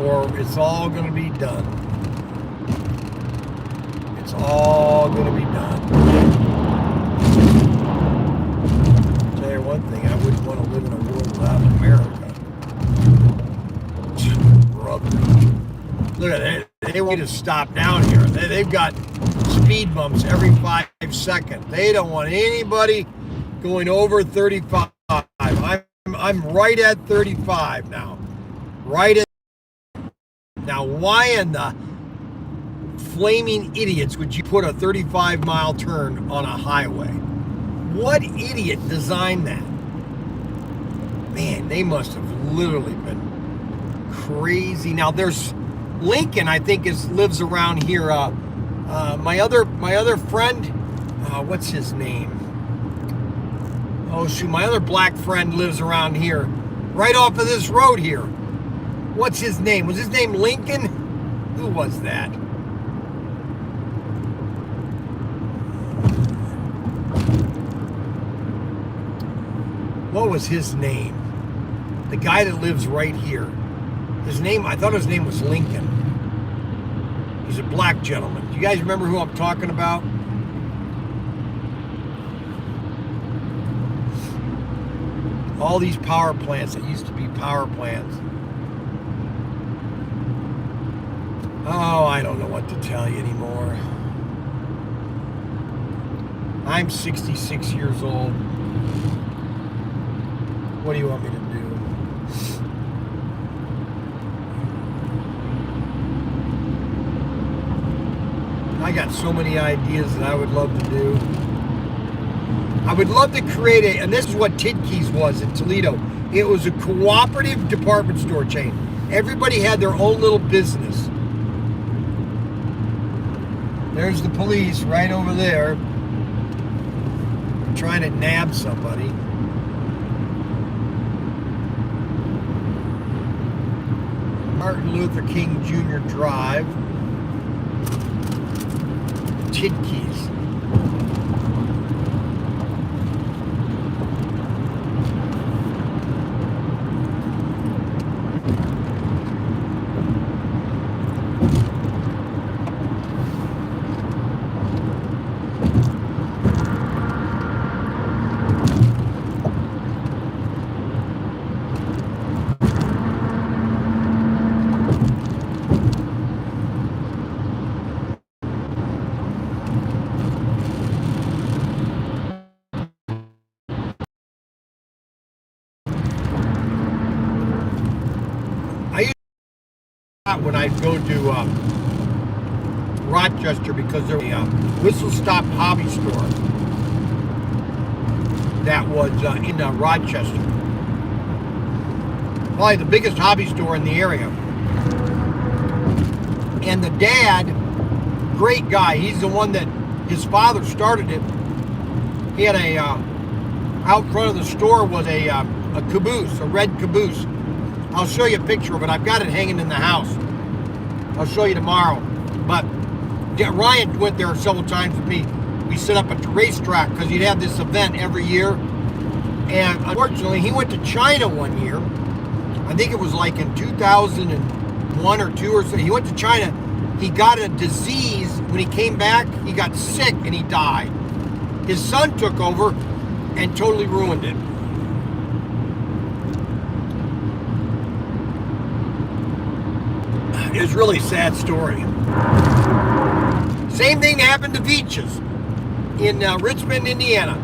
Speaker 1: or it's all going to be done. It's all going to be done. I'll tell you one thing, I wouldn't want to live in a world without America. Brother. Look at that. They want to stop down here. They've got speed bumps every 5 seconds. They don't want anybody going over 35. I'm right at 35 now. Right at. Now, why in the flaming idiots would you put a 35 mile turn on a highway? What idiot designed that? Man, they must have literally been crazy. Now, there's Lincoln, I think, lives around here. My other friend, what's his name? Oh shoot, my other black friend lives around here, right off of this road here. What's his name? Was his name Lincoln? Who was that? What was his name? The guy that lives right here. His name, I thought his name was Lincoln. He's a black gentleman. Do you guys remember who I'm talking about? All these power plants that used to be power plants. Oh, I don't know what to tell you anymore. I'm 66 years old. What do you want me to do? I got so many ideas that I would love to do. I would love to create and this is what Tidkeys was in Toledo. It was a cooperative department store chain. Everybody had their own little business. There's the police right over there trying to nab somebody. Martin Luther King Jr. Drive. Tidkeys. When I go to Rochester because there was a Whistle Stop hobby store that was in Rochester. Probably the biggest hobby store in the area. And the dad, great guy, he's the one that his father started it. He had out front of the store was a caboose, a red caboose. I'll show you a picture of it. I've got it hanging in the house. I'll show you tomorrow. But Ryan went there several times with me. We set up a racetrack because he'd have this event every year. And unfortunately, he went to China one year. I think it was like in 2001 or 2 or so. He went to China. He got a disease. When he came back, he got sick and he died. His son took over and totally ruined it. It was really a sad story. Same thing happened to Veach's in Richmond, Indiana.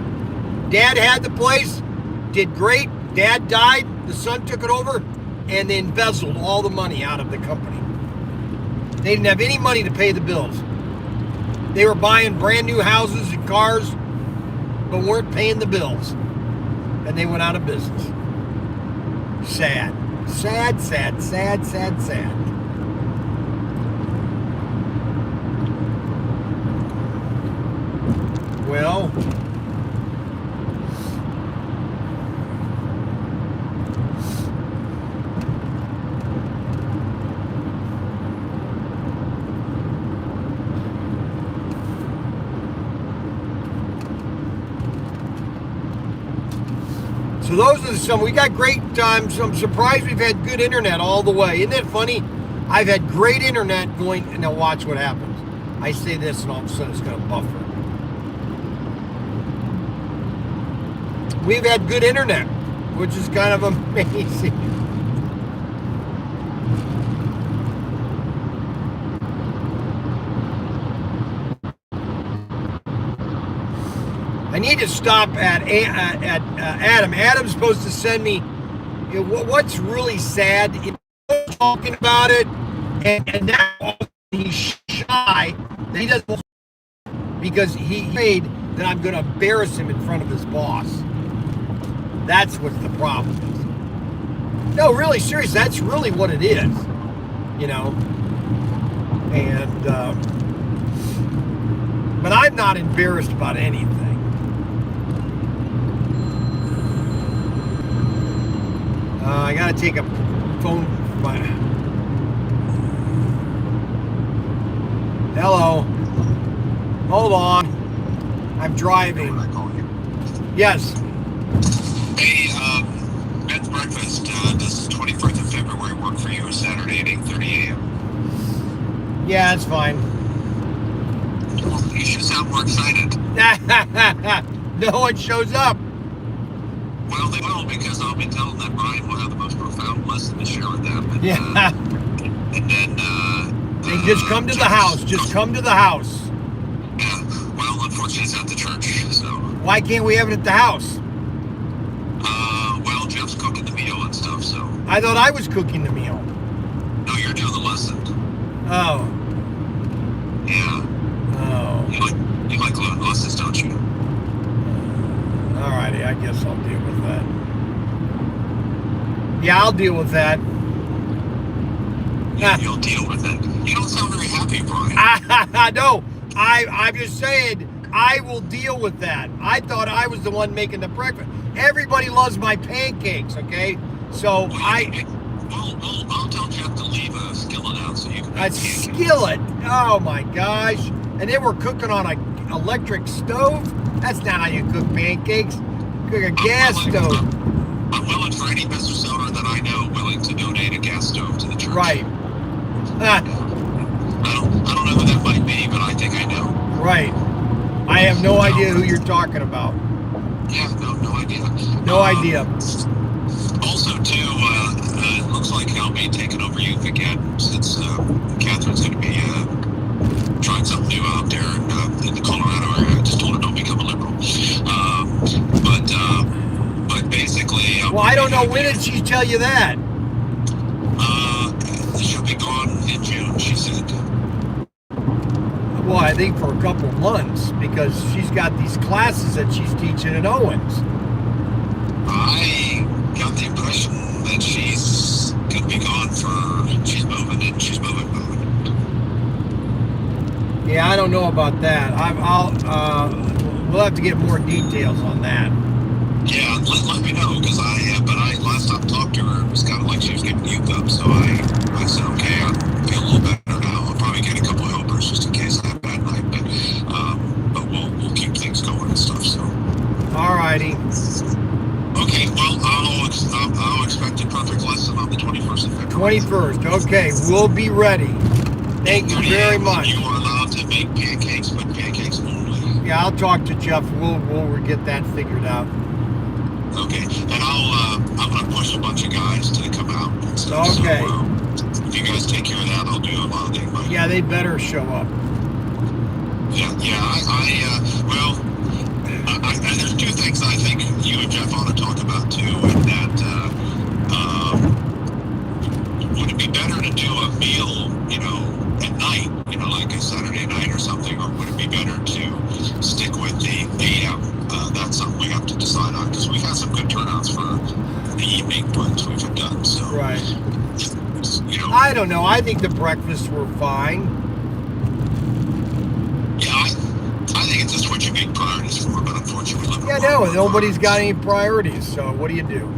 Speaker 1: Dad had the place, did great. Dad died, the son took it over, and they embezzled all the money out of the company. They didn't have any money to pay the bills. They were buying brand new houses and cars, but weren't paying the bills. And they went out of business. Sad. Sad, sad, sad, sad, sad. Well, so those are some. We got great times. I'm surprised we've had good internet all the way. Isn't that funny? I've had great internet going, and now watch what happens. I say this, and all of a sudden it's going to buffer. We've had good internet, which is kind of amazing. I need to stop at Adam. Adam's supposed to send me what's really sad. Talking about it, and now he's shy. He doesn't, because he afraid that I'm going to embarrass him in front of his boss. That's what the problem is. No, really, serious. That's really what it is. You know, and but I'm not embarrassed about anything. I gotta take a phone. Hello. Hold on. I'm driving. Yes.
Speaker 2: Hey, Ben's breakfast. Does 24th of February work for you? Saturday at 8:30 a.m.
Speaker 1: Yeah, it's fine.
Speaker 2: You should sound more excited.
Speaker 1: No one shows up.
Speaker 2: Well, they will, because I'll be telling them Bryan will have the most profound lesson to share with them. And,
Speaker 1: Yeah.
Speaker 2: And then...
Speaker 1: They just come to the house. Just come to the house.
Speaker 2: Yeah. Well, unfortunately, it's at the church, so...
Speaker 1: Why can't we have it at the house?
Speaker 2: Well, Jeff's cooking the meal and stuff, so...
Speaker 1: I thought I was cooking the meal.
Speaker 2: No, you're doing the lesson.
Speaker 1: Oh.
Speaker 2: Yeah.
Speaker 1: Oh.
Speaker 2: You like lessons, don't you?
Speaker 1: Alrighty, I guess I'll deal with that. Yeah, I'll deal with that.
Speaker 2: You'll deal with it. You don't sound very happy, Bryan.
Speaker 1: No, I'm just saying, I will deal with that. I thought I was the one making the breakfast. Everybody loves my pancakes, okay? So
Speaker 2: Well, I'll tell Jeff to leave a skillet out so you can...
Speaker 1: A skillet? Oh my gosh. And they were cooking on an electric stove? That's not how you cook pancakes. Cook a gas stove.
Speaker 2: I'm willing for any business owner that I know willing to donate a gas stove to the church.
Speaker 1: Right.
Speaker 2: I don't know who that might be, but I think I know.
Speaker 1: Right. I have no idea who you're talking about.
Speaker 2: Yeah, no idea.
Speaker 1: No idea.
Speaker 2: Also, too, it looks like I'll be taking over youth again, since Catherine's going to be trying something new out there in the Colorado area. I just told her don't become a liberal. But basically...
Speaker 1: Well, I don't know. When did she tell you that?
Speaker 2: She'll be gone in June, she said.
Speaker 1: Well, I think for a couple of months, because she's got these classes that she's teaching at Owens.
Speaker 2: I got the impression that she's going to be gone she's moving.
Speaker 1: Yeah, I don't know about that. We'll have to get more details on that.
Speaker 2: Yeah, let me know, because last time I talked to her, it was kind of like she was getting youth up, so I said, okay, I feel a little better now. I'll probably get a couple of helpers just in case I have a bad night, but we'll keep things going and stuff, so.
Speaker 1: Alrighty.
Speaker 2: Okay, well, I'll expect a perfect lesson on the 21st of February.
Speaker 1: 21st, okay, we'll be ready. Thank you very much.
Speaker 2: You are allowed to make pancakes, but pancakes only.
Speaker 1: Yeah, I'll talk to Jeff. We'll get that figured out.
Speaker 2: Okay, and I'm gonna push a bunch of guys to come out and stuff.
Speaker 1: Okay.
Speaker 2: So, if you guys take care of that, I'll do a lot of the inviting.
Speaker 1: Yeah, they better show up.
Speaker 2: Yeah. There's two things I think you and Jeff ought to talk about too, and that would it be better to do a meal, at night, like a Saturday night or something, or would it be accounts for the evening ones we've done. So,
Speaker 1: Right.
Speaker 2: you know,
Speaker 1: I don't know. I think the breakfasts were fine.
Speaker 2: yeah, I think it's just what you make priorities for, but unfortunately, we live in
Speaker 1: Yeah,
Speaker 2: a
Speaker 1: no,
Speaker 2: world where
Speaker 1: nobody's got
Speaker 2: priorities-
Speaker 1: any priorities. So what do you do?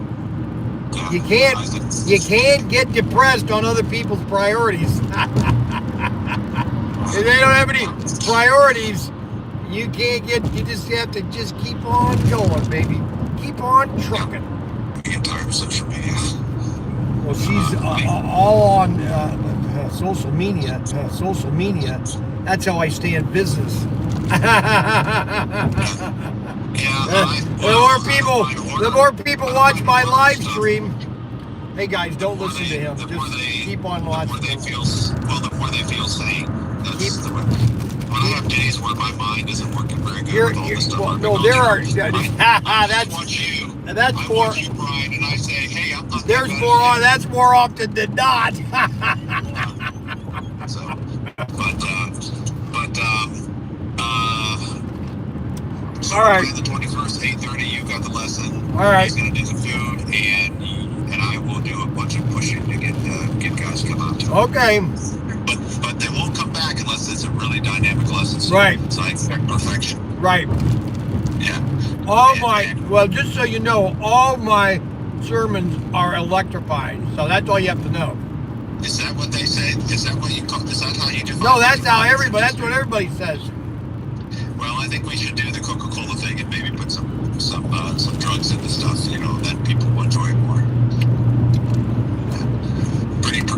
Speaker 2: Yeah,
Speaker 1: You
Speaker 2: I think-
Speaker 1: can't get depressed on other people's priorities. If they don't have any priorities, you can't get. You just have to just keep on going, baby. Keep on trucking.
Speaker 2: I get tired of social media.
Speaker 1: Well, she's all on social media. Social media. That's how I stay in business. The more people watch my live stream. Hey guys, don't listen to him. Just keep on watching.
Speaker 2: The more they feel sane. When I have days where my mind isn't working very good with all the stuff I've been going through, I watch you.
Speaker 1: That's
Speaker 2: I
Speaker 1: more.
Speaker 2: watch you, Bryan, and I say, hey, I'm not.
Speaker 1: There's more on. That's more often than not.
Speaker 2: So,
Speaker 1: all right.
Speaker 2: The 21st, 8:30, you got the lesson.
Speaker 1: All right.
Speaker 2: He's gonna do the food, and I will do a bunch of pushing to get guys to come out to it.
Speaker 1: Okay.
Speaker 2: But they won't come back unless it's a really dynamic lesson. So,
Speaker 1: Right.
Speaker 2: So I expect perfection.
Speaker 1: Right.
Speaker 2: Yeah.
Speaker 1: Well, just so you know, all my sermons are electrifying. So that's all you have to know.
Speaker 2: Is that what they say? Is that what you call? Is that how you define?
Speaker 1: No, that's how everybody. That's what everybody says.
Speaker 2: Well, I think we should do the Coca-Cola thing and maybe put some drugs in the stuff. You know, that people will enjoy it more.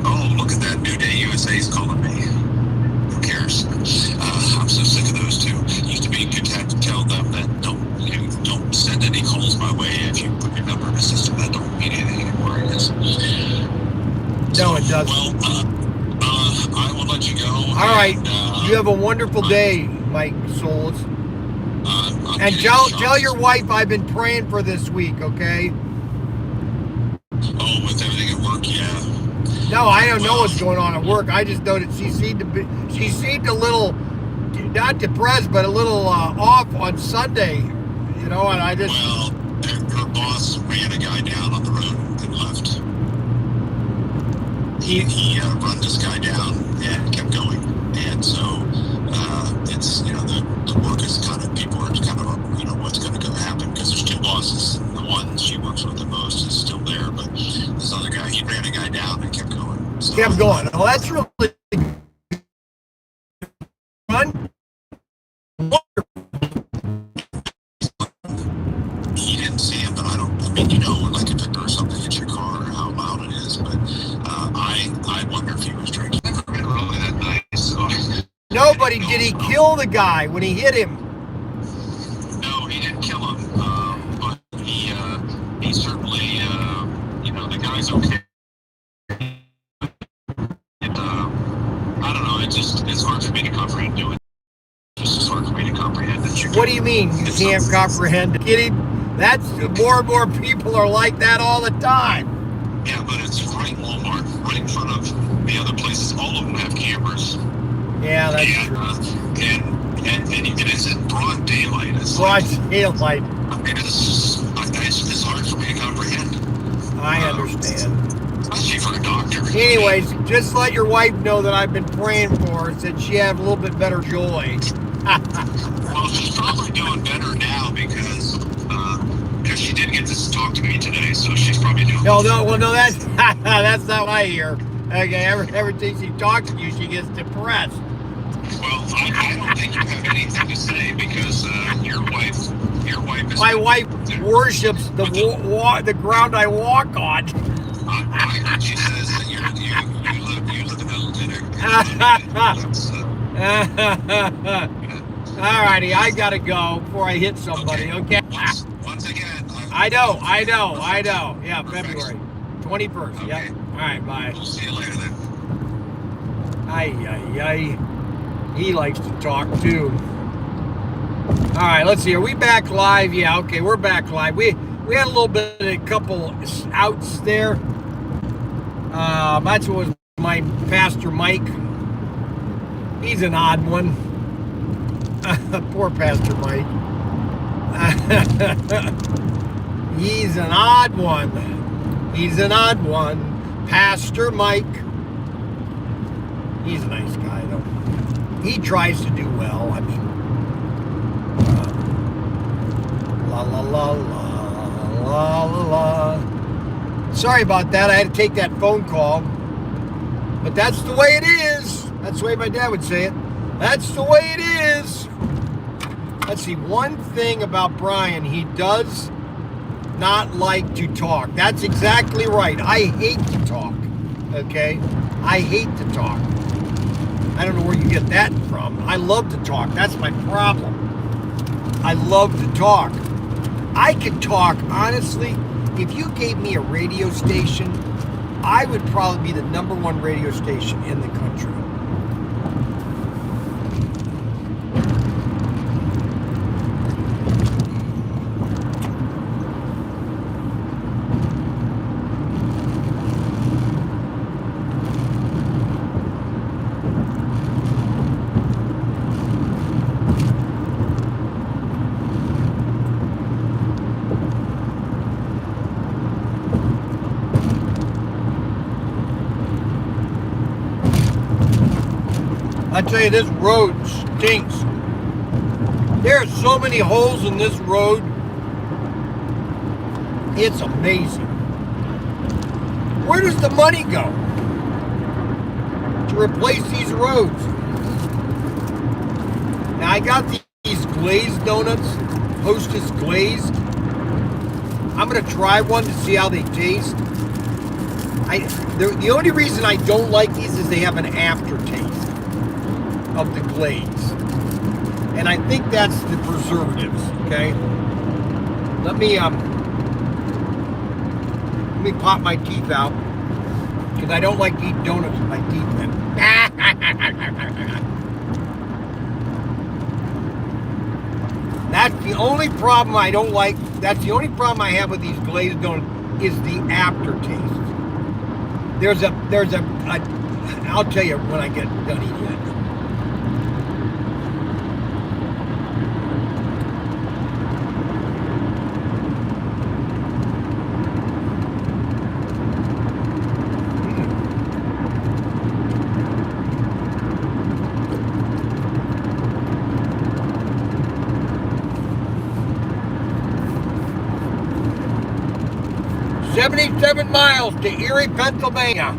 Speaker 2: Oh, look at that! New Day USA is calling me. Who cares? I'm so sick of those two. It used to be good to have to tell them that don't send any calls my way if you put your number in the system. That don't mean anything anymore, I guess.
Speaker 1: No, it doesn't.
Speaker 2: Well, I will let you go.
Speaker 1: All right. You have a wonderful day, Mike Souls. And tell your wife I've been praying for this week, okay?
Speaker 2: Oh, with everything at work, yeah.
Speaker 1: No, I don't know what's going on at work. I just know that she seemed a little, not depressed, but a little off on Sunday. You know, and I just.
Speaker 2: Well, her boss ran a guy down on the road and left. He run this guy down and kept going, and so it's the work is kind of people are kind of what's going to happen because there's two bosses. The one she works with the most is still there, but this other guy he ran a guy down and kept going. So,
Speaker 1: kept going. Oh, that's really fun.
Speaker 2: He didn't see him, but like if it or something hits your car or how loud it is. But I wonder if he was drinking. Never been really that nice. So
Speaker 1: Nobody did he kill the guy when he hit him?
Speaker 2: No, he didn't kill him. But he certainly the guy's okay. And I don't know. It's hard for me to comprehend doing. It's just hard for me to comprehend that you.
Speaker 1: What do you mean you can't comprehend? Kidding? That's more and more people are like that all the time.
Speaker 2: Yeah, but it's right in Walmart, right in front of the other places. All of them have cameras.
Speaker 1: Yeah, that's true.
Speaker 2: And it's in broad daylight. It's
Speaker 1: broad daylight.
Speaker 2: It's hard for me to comprehend.
Speaker 1: I understand.
Speaker 2: Especially for a doctor.
Speaker 1: Anyways, just let your wife know that I've been praying for her, so she have a little bit better joy.
Speaker 2: Well, she's probably doing better now because she did get to talk to me today, so she's probably doing.
Speaker 1: No, that's that's not what I hear. Okay, every time she talks to you, she gets depressed.
Speaker 2: Well, I don't think you have anything to say because your wife is.
Speaker 1: My wife worships the ground I walk on.
Speaker 2: I heard she says that you live in a
Speaker 1: Alrighty, I gotta go before I hit somebody. Okay.
Speaker 2: Once again.
Speaker 1: I know. Yeah, February 21st.
Speaker 2: Okay.
Speaker 1: Yep. All right, bye.
Speaker 2: We'll see you later then.
Speaker 1: Ay. He likes to talk too. All right, let's see. Are we back live? Yeah, okay, we're back live. We had a little bit of a couple outs there. That's what was my Pastor Mike. He's an odd one. Poor Pastor Mike. He's an odd one. He's an odd one. Pastor Mike. He's a nice guy, though. He tries to do well. I mean, la la la la la la la. Sorry about that. I had to take that phone call. But that's the way it is. That's the way my dad would say it. That's the way it is. Let's see. One thing about Bryan, he does not like to talk. That's exactly right. I hate to talk. Okay? I hate to talk. I don't know where you get that from. I love to talk. That's my problem. I love to talk. I could talk, honestly. If you gave me a radio station, I would probably be the #1 radio station in the country. I tell you, this road stinks. There are so many holes in this road. It's amazing. Where does the money go to replace these roads? Now, I got these glazed donuts, Hostess glazed. I'm going to try one to see how they taste. The only reason I don't like these is they have an aftertaste of the glaze, and I think that's the preservatives. Okay, let me pop my teeth out because I don't like to eat donuts with my teeth in. That's the only problem I don't like. That's the only problem I have with these glazed donuts is the aftertaste. There's a I'll tell you when I get done eating it. "77 miles to Erie, Pennsylvania."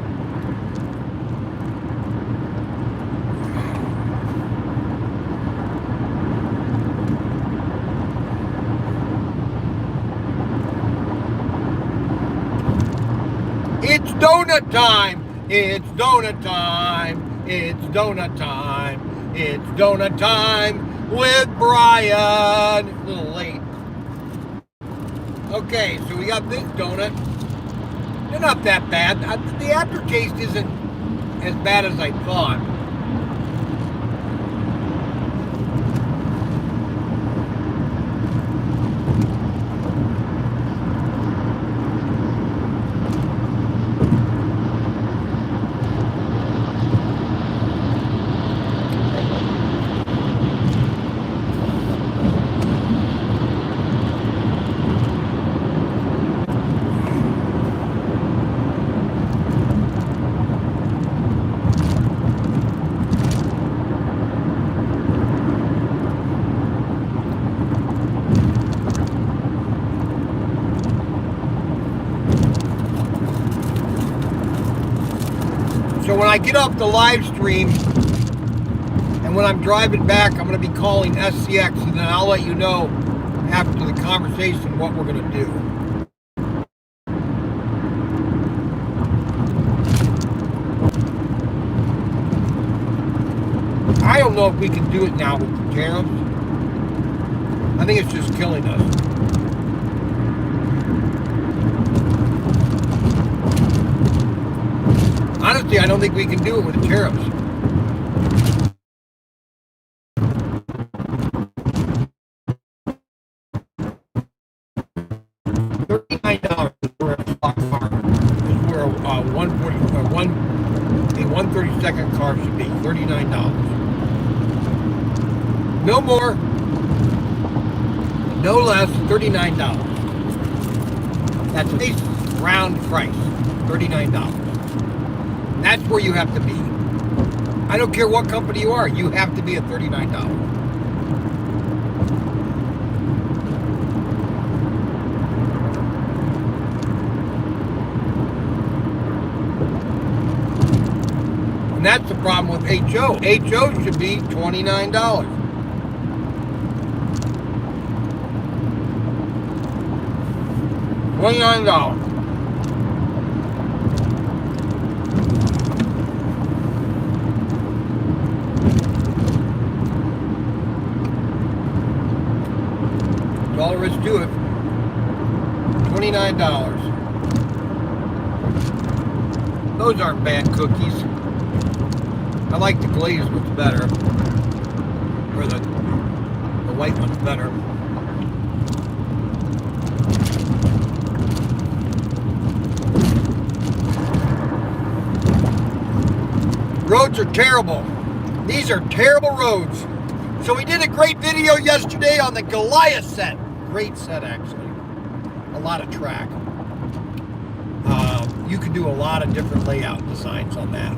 Speaker 1: It's donut time. It's donut time. It's donut time. It's donut time with Bryan. A little late. Okay, so we got this donut. They're not that bad. The aftertaste isn't as bad as I thought. So when I get off the live stream and when I'm driving back, I'm going to be calling SCX, and then I'll let you know after the conversation what we're going to do. I don't know if we can do it now with the tariffs. I think it's just killing us. Honestly, I don't think we can do it with the tariffs. $39 for a stock car is where a 132nd car should be. $39. No more, no less. $39. That's a nice round price, $39. That's where you have to be. I don't care what company you are, you have to be at $39. And that's the problem with HO. HO should be $29. $29. That's all there is to it. $29. Those aren't bad cookies. I like the glazed ones better. Or the white one's better. Roads are terrible. These are terrible roads. So we did a great video yesterday on the Goliath set. Great set, actually. A lot of track. You can do a lot of different layout designs on that.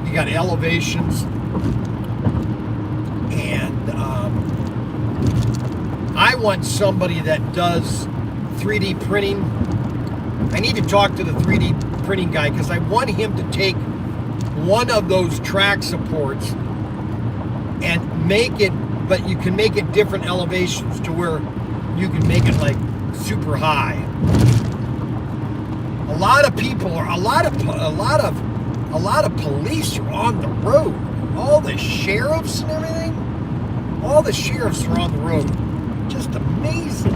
Speaker 1: You got elevations. And I want somebody that does 3D printing. I need to talk to the 3D printing guy because I want him to take one of those track supports and make it, but you can make it different elevations to where you can make it like super high. A lot of people are, a lot of police are on the road. All the sheriffs and everything, all the sheriffs are on the road. Just amazing.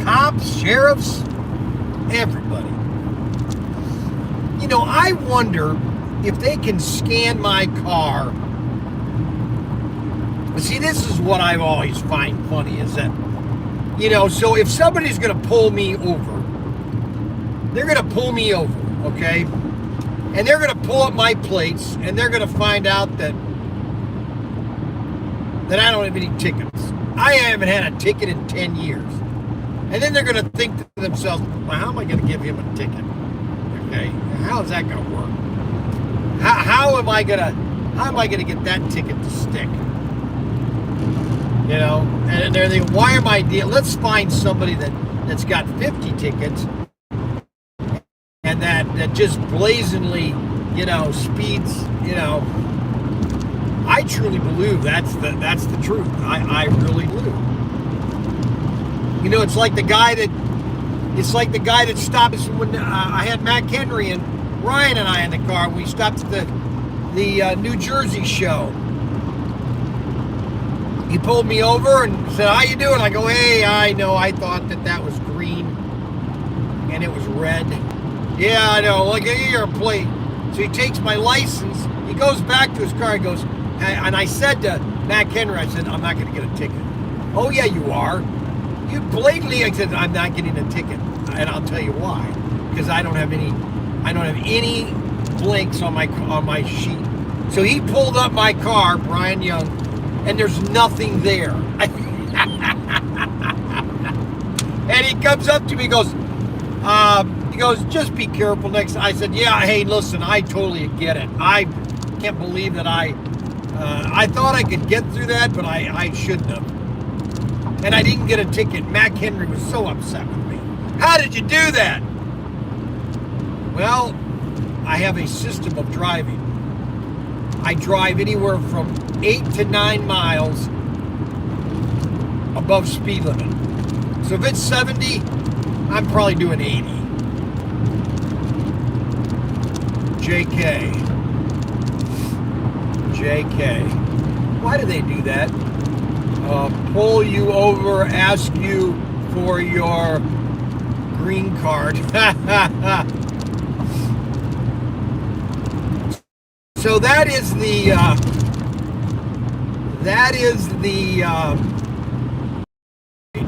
Speaker 1: Cops, sheriffs, everybody. You know, I wonder if they can scan my car. See, this is what I always find funny is that, you know, so if somebody's going to pull me over, they're going to pull me over, okay? And they're going to pull up my plates and they're going to find out that I don't have any tickets. I haven't had a ticket in 10 years. And then they're going to think to themselves, well, how am I going to give him a ticket? Okay, how's that going to work? How am I going to get that ticket to stick? You know, and they're thinking, why am I dealing? Let's find somebody that's got 50 tickets and that just blazingly, you know, speeds, you know. I truly believe that's the truth. I really do. You know, it's like the guy that stopped us when I had Matt Henry and Bryan and I in the car. We stopped at the New Jersey show. He pulled me over and said, "How you doing?" I go, "Hey, I know. I thought that was green and it was red." "Yeah, I know. Look at your plate." So he takes my license. He goes back to his car. He goes, and I said to Matt Henry, I said, "I'm not going to get a ticket." "Oh yeah, you are. You blatantly," I said, "I'm not getting a ticket, and I'll tell you why. Because I don't have any blanks on my sheet." So he pulled up my car, Bryan Young, and there's nothing there. And he comes up to me, he goes, "Just be careful next." I said, "Yeah, hey, listen, I totally get it. I can't believe that I thought I could get through that, but I shouldn't have. And I didn't get a ticket." Matt Henry was so upset with me. "How did you do that?" Well, I have a system of driving. I drive anywhere from 8 to 9 miles above speed limit. So if it's 70, I'm probably doing 80. JK. Why do they do that? Pull you over, ask you for your green card. So that is the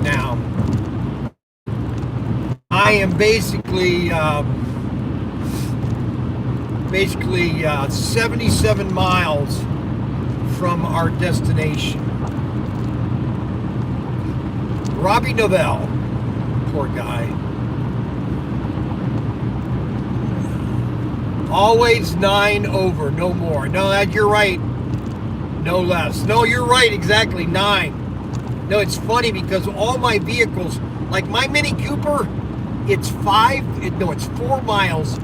Speaker 1: now I am basically 77 miles from our destination. Robbie Novell, Poor guy. Always 9 over, no more. No, you're right. No less. No, you're right, exactly, 9. No, it's funny because all my vehicles, like my Mini Cooper, it's 4 miles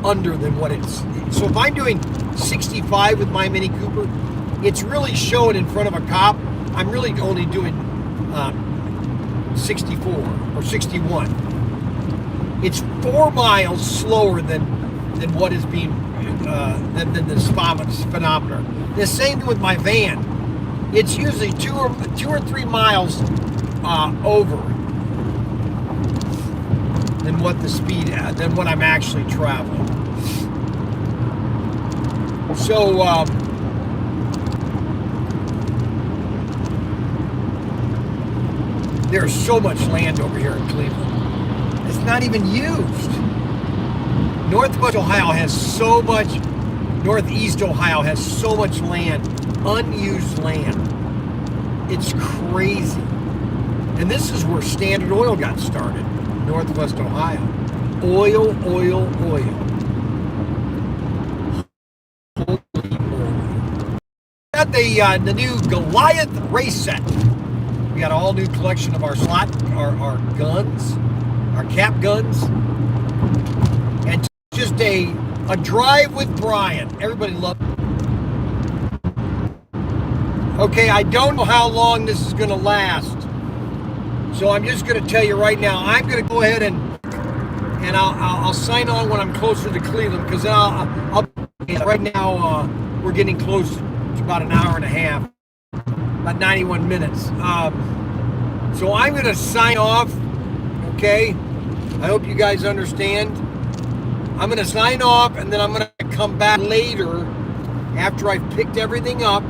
Speaker 1: under than what it's. So if I'm doing 65 with my Mini Cooper, it's really showing in front of a cop. I'm really only doing 64 or 61. It's 4 miles slower than what is being than the speedometer. The same with my van. It's usually 2 or 3 miles over than what the speed than what I'm actually traveling. So there's so much land over here in Cleveland. It's not even used. Northwest Ohio has so much. Northeast Ohio has so much land, unused land. It's crazy. And this is where Standard Oil got started, Northwest Ohio. Oil, oil, oil. Holy moly. Got the new Goliath race set. We got a all new collection of our our guns, our cap guns, and just a drive with Bryan. Everybody loves it. Okay, I don't know how long this is going to last, so I'm just going to tell you right now. I'm going to go ahead and I'll sign on when I'm closer to Cleveland, because then I'll right now we're getting close to about an hour and a half, about 91 minutes. So I'm going to sign off. Okay, I hope you guys understand. I'm going to sign off, and then I'm going to come back later after I've picked everything up.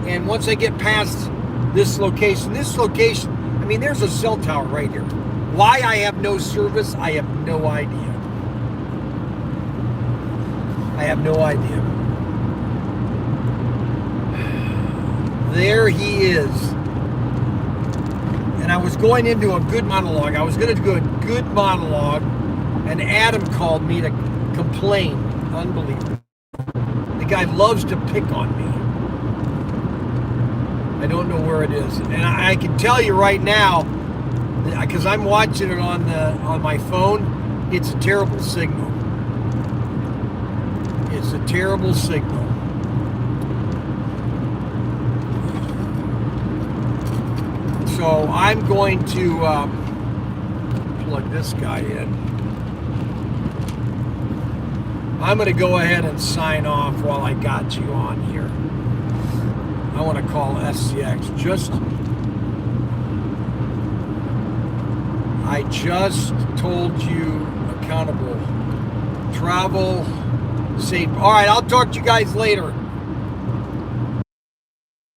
Speaker 1: And once I get past this location, I mean, there's a cell tower right here. Why I have no service, I have no idea. I have no idea. There he is. And I was going into a good monologue. I was going to do a good monologue, and Adam called me to complain. Unbelievable. The guy loves to pick on me. I don't know where it is. And I can tell you right now, because I'm watching it on my phone, it's a terrible signal. It's a terrible signal. So I'm going to plug this guy in. I'm going to go ahead and sign off while I got you on here. I want to call SCX. I just told you accountable. Travel safe. All right, I'll talk to you guys later.